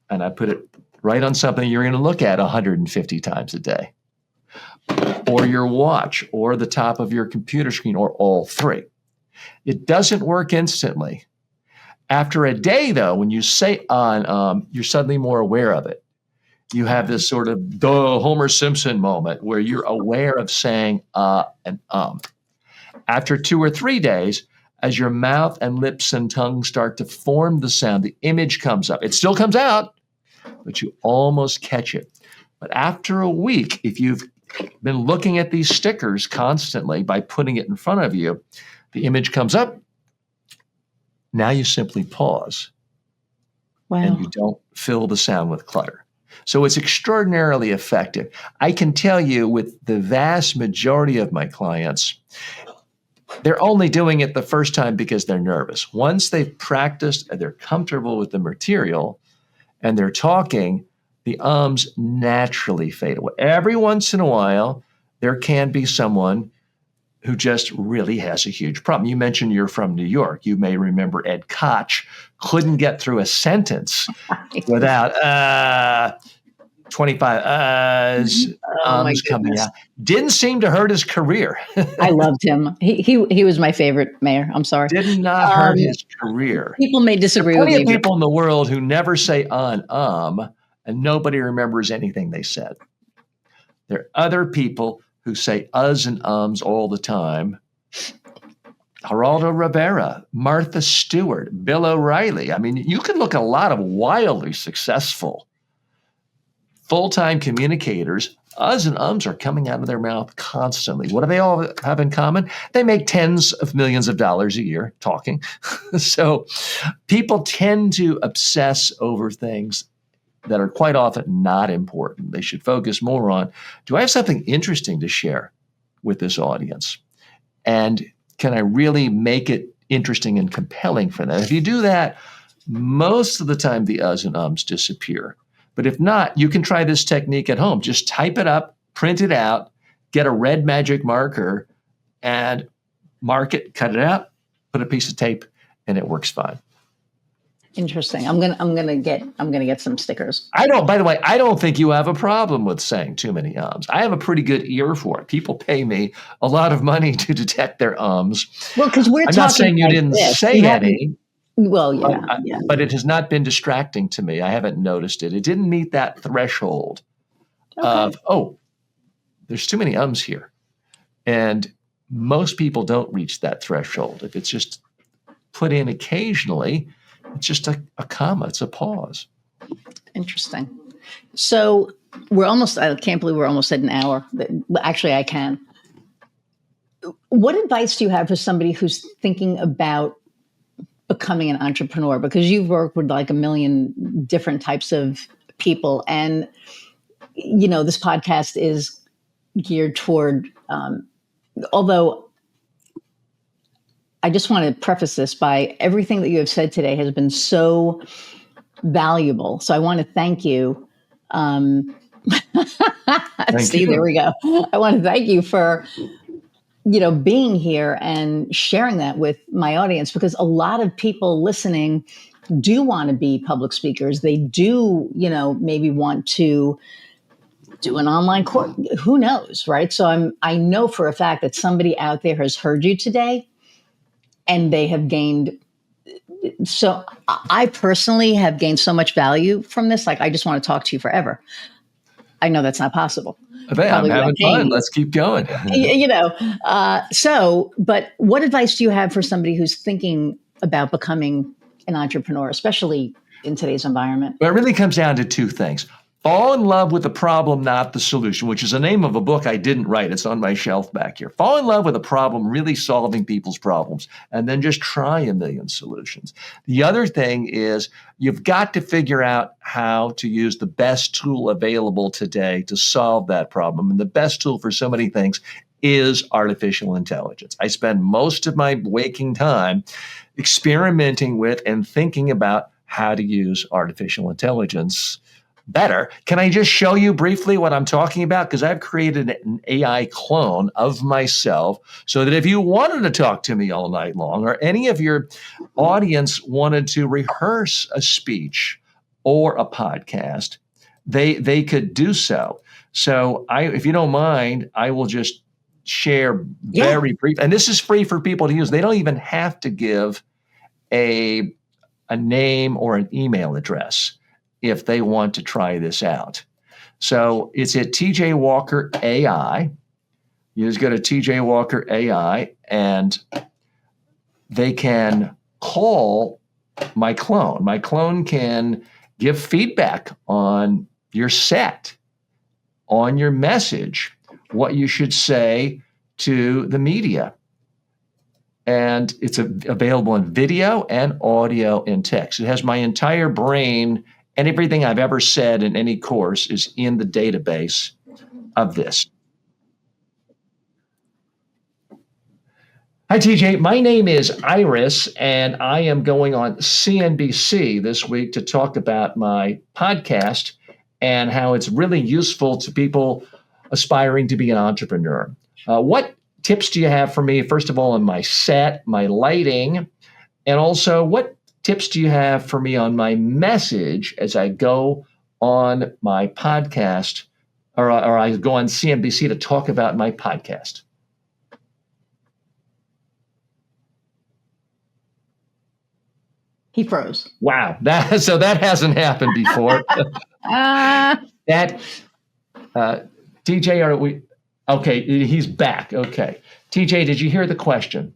and I put it Write on something you're going to look at 150 times a day, or your watch, or the top of your computer screen, or all three. It doesn't work instantly. After a day, though, when you say you're suddenly more aware of it. You have this sort of Homer Simpson moment where you're aware of saying and After 2 or 3 days, as your mouth and lips and tongue start to form the sound, the image comes up. It still comes out, but you almost catch it. But after a week, if you've been looking at these stickers constantly by putting it in front of you, the image comes up. Now you simply pause. Wow. And you don't fill the sound with clutter. So it's extraordinarily effective. I can tell you with the vast majority of my clients, they're only doing it the first time because they're nervous. Once they've practiced and they're comfortable with the material and they're talking, the ums naturally fade away. Every once in a while, there can be someone who just really has a huge problem. You mentioned you're from New York. You may remember Ed Koch couldn't get through a sentence without 25 ums coming out. Didn't seem to hurt his career. I loved him. He was my favorite mayor. I'm sorry. Did not hurt his career. People may disagree with me. There are plenty of people in the world who never say and nobody remembers anything they said. There are other people who say uhs and ums all the time. Geraldo Rivera, Martha Stewart, Bill O'Reilly. I mean, you can look at a lot of wildly successful full-time communicators. Uhs and ums are coming out of their mouth constantly. What do they all have in common? They make tens of millions of dollars a year talking. So people tend to obsess over things that are quite often not important. They should focus more on, do I have something interesting to share with this audience? And can I really make it interesting and compelling for them? If you do that, most of the time the uhs and ums disappear. But if not, you can try this technique at home. Just type it up, print it out, get a red magic marker and mark it, cut it out, put a piece of tape, and it works fine. Interesting. I'm gonna get some stickers. By the way, I don't think you have a problem with saying too many ums. I have a pretty good ear for it. People pay me a lot of money to detect their ums. Well, because I'm not saying you didn't say any. Well, yeah, but it has not been distracting to me. I haven't noticed it. It didn't meet that threshold of, there's too many ums here. And most people don't reach that threshold. If it's just put in occasionally, it's just a comma. It's a pause. Interesting. So I can't believe we're almost at an hour. Actually, I can. What advice do you have for somebody who's thinking about becoming an entrepreneur? Because you've worked with like a million different types of people. And, this podcast is geared toward, although I just want to preface this by everything that you have said today has been so valuable. So I want to thank you. There we go. I want to thank you for, being here and sharing that with my audience, because a lot of people listening do want to be public speakers. They do, maybe want to do an online course. Who knows, right? So I know for a fact that somebody out there has heard you today and they have gained. So I personally have gained so much value from this. Like, I just want to talk to you forever. I know that's not possible. I'm having fun. Let's keep going. But what advice do you have for somebody who's thinking about becoming an entrepreneur, especially in today's environment? Well, it really comes down to two things. Fall in love with the problem, not the solution, which is the name of a book I didn't write. It's on my shelf back here. Fall in love with a problem, really solving people's problems, and then just try a million solutions. The other thing is you've got to figure out how to use the best tool available today to solve that problem. And the best tool for so many things is artificial intelligence. I spend most of my waking time experimenting with and thinking about how to use artificial intelligence better. Can I just show you briefly what I'm talking about? Because I've created an AI clone of myself so that if you wanted to talk to me all night long, or any of your audience wanted to rehearse a speech or a podcast, they could do so. So if you don't mind, I will just share very brief, and this is free for people to use. They don't even have to give a name or an email address if they want to try this out. So it's at TJ Walker AI. You just go to TJ Walker AI, and they can call my clone. My clone can give feedback on your set, on your message, what you should say to the media. And it's available in video and audio and text. It has my entire brain, and everything I've ever said in any course is in the database of this. Hi, TJ. My name is Iris, and I am going on CNBC this week to talk about my podcast and how it's really useful to people aspiring to be an entrepreneur. What tips do you have for me, first of all, on my set, my lighting, and also what tips do you have for me on my message as I go on my podcast, or I go on CNBC to talk about my podcast? He froze. Wow. So that hasn't happened before. TJ, are we? Okay, he's back. Okay. TJ, did you hear the question?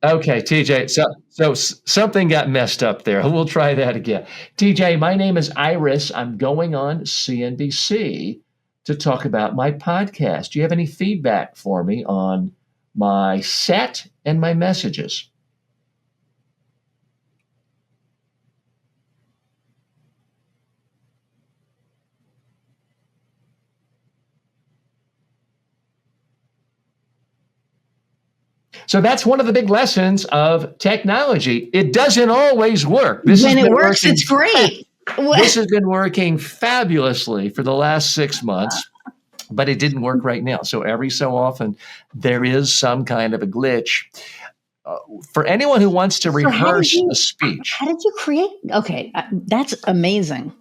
Okay, TJ. So something got messed up there. We'll try that again. TJ, my name is Iris. I'm going on CNBC to talk about my podcast. Do you have any feedback for me on my set and my messages? So that's one of the big lessons of technology. It doesn't always work. When it works, it's great. This has been working fabulously for the last 6 months, but it didn't work right now. So every so often, there is some kind of a glitch. For anyone who wants to rehearse a speech. How did you create? Okay, that's amazing.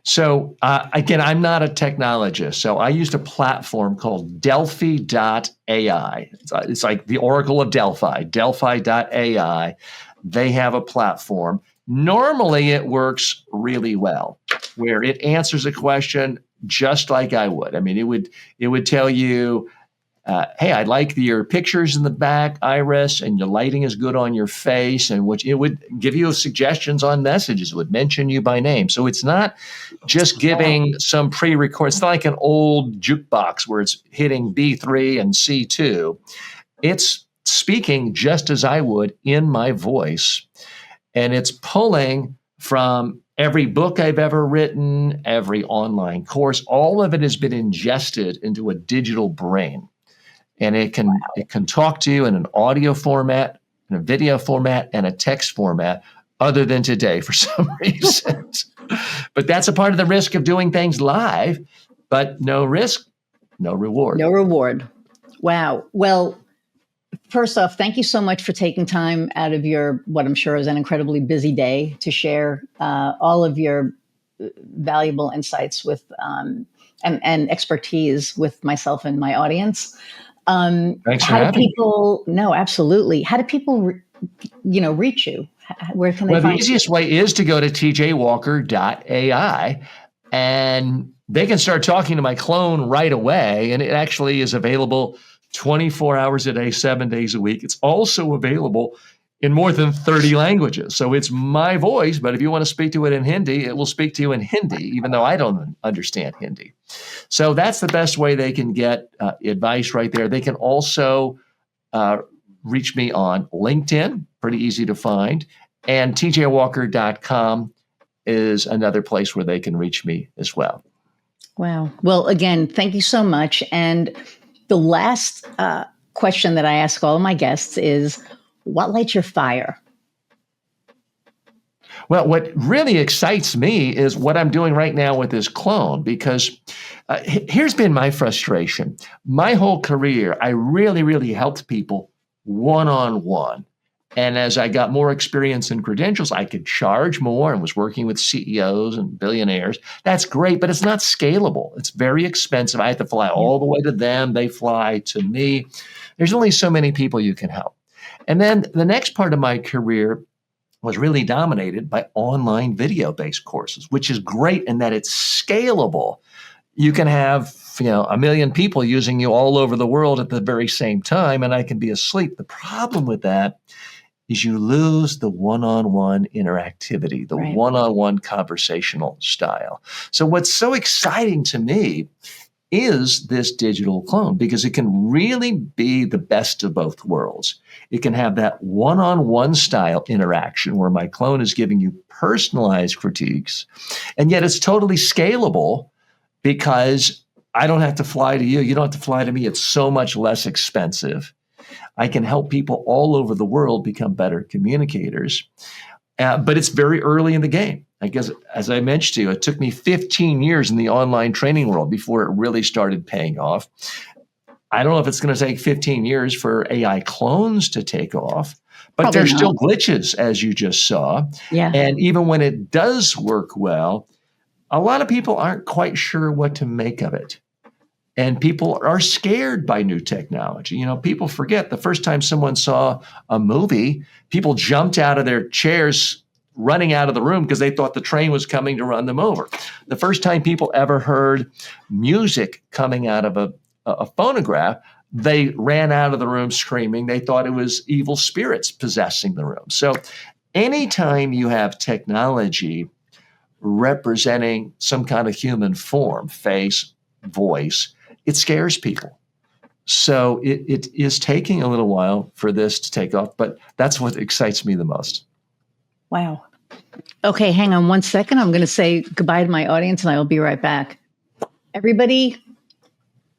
So again, I'm not a technologist. So I used a platform called Delphi.ai. It's like the Oracle of Delphi, Delphi.ai. They have a platform. Normally it works really well, where it answers a question just like I would. I mean, it would tell you, hey, I like your pictures in the back, Iris, and your lighting is good on your face, and it would give you suggestions on messages. It would mention you by name. So it's not just giving some pre-record. It's not like an old jukebox where it's hitting B3 and C2. It's speaking just as I would in my voice, and it's pulling from every book I've ever written, every online course. All of it has been ingested into a digital brain. And it can talk to you in an audio format, in a video format, and a text format, other than today for some reason. But that's a part of the risk of doing things live. But no risk, no reward. No reward. Wow. Well, first off, thank you so much for taking time out of your, what I'm sure is an incredibly busy day, to share all of your valuable insights with and expertise with myself and my audience. Thanks for having me. No, absolutely. How do people, reach you? Where can they find you? Well, the easiest way is to go to tjwalker.ai, and they can start talking to my clone right away. And it actually is available 24 hours a day, 7 days a week. It's also available in more than 30 languages. So it's my voice, but if you want to speak to it in Hindi, it will speak to you in Hindi, even though I don't understand Hindi. So that's the best way they can get advice right there. They can also reach me on LinkedIn, pretty easy to find, and tjwalker.com is another place where they can reach me as well. Wow. Well, again, thank you so much. And the last question that I ask all of my guests is, what lights your fire? Well, what really excites me is what I'm doing right now with this clone, because here's been my frustration. My whole career, I really, really helped people one-on-one. And as I got more experience and credentials, I could charge more and was working with CEOs and billionaires. That's great, but it's not scalable. It's very expensive. I have to fly all the way to them. They fly to me. There's only so many people you can help. And then the next part of my career was really dominated by online video-based courses, which is great in that it's scalable. You can have, a million people using you all over the world at the very same time, and I can be asleep. The problem with that is you lose the one-on-one interactivity, the Right. one-on-one conversational style. So what's so exciting to me is this digital clone, because it can really be the best of both worlds. It can have that one-on-one style interaction where my clone is giving you personalized critiques, and yet it's totally scalable because I don't have to fly to you. You don't have to fly to me. It's so much less expensive. I can help people all over the world become better communicators. But it's very early in the game. I guess, as I mentioned to you, it took me 15 years in the online training world before it really started paying off. I don't know if it's going to take 15 years for AI clones to take off, but Probably there's not. still glitches, as you just saw. Yeah. And even when it does work well, a lot of people aren't quite sure what to make of it. And people are scared by new technology. People forget the first time someone saw a movie, people jumped out of their chairs, running out of the room because they thought the train was coming to run them over. The first time people ever heard music coming out of a phonograph, they ran out of the room screaming. They thought it was evil spirits possessing the room. So anytime you have technology representing some kind of human form, face, voice, it scares people. So it is taking a little while for this to take off, but that's what excites me the most. Wow. Okay, hang on one second. I'm going to say goodbye to my audience and I will be right back. Everybody,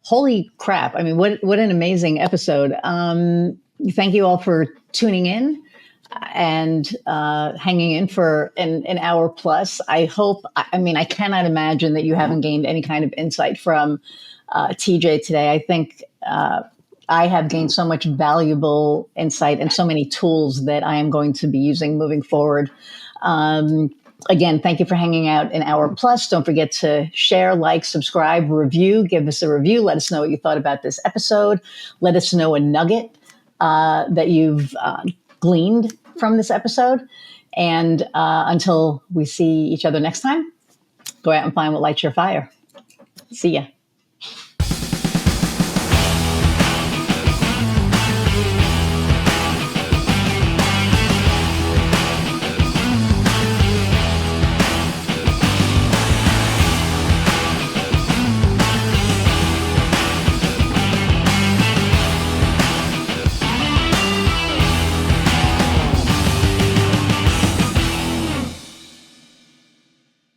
holy crap. I mean, what an amazing episode. Thank you all for tuning in and hanging in for an hour plus. I cannot imagine that you haven't gained any kind of insight from TJ today. I think I have gained so much valuable insight and so many tools that I am going to be using moving forward. Again, thank you for hanging out an hour plus. Don't forget to share, like, subscribe, review, give us a review. Let us know what you thought about this episode. Let us know a nugget that you've gleaned from this episode. And until we see each other next time, go out and find what lights your fire. See ya.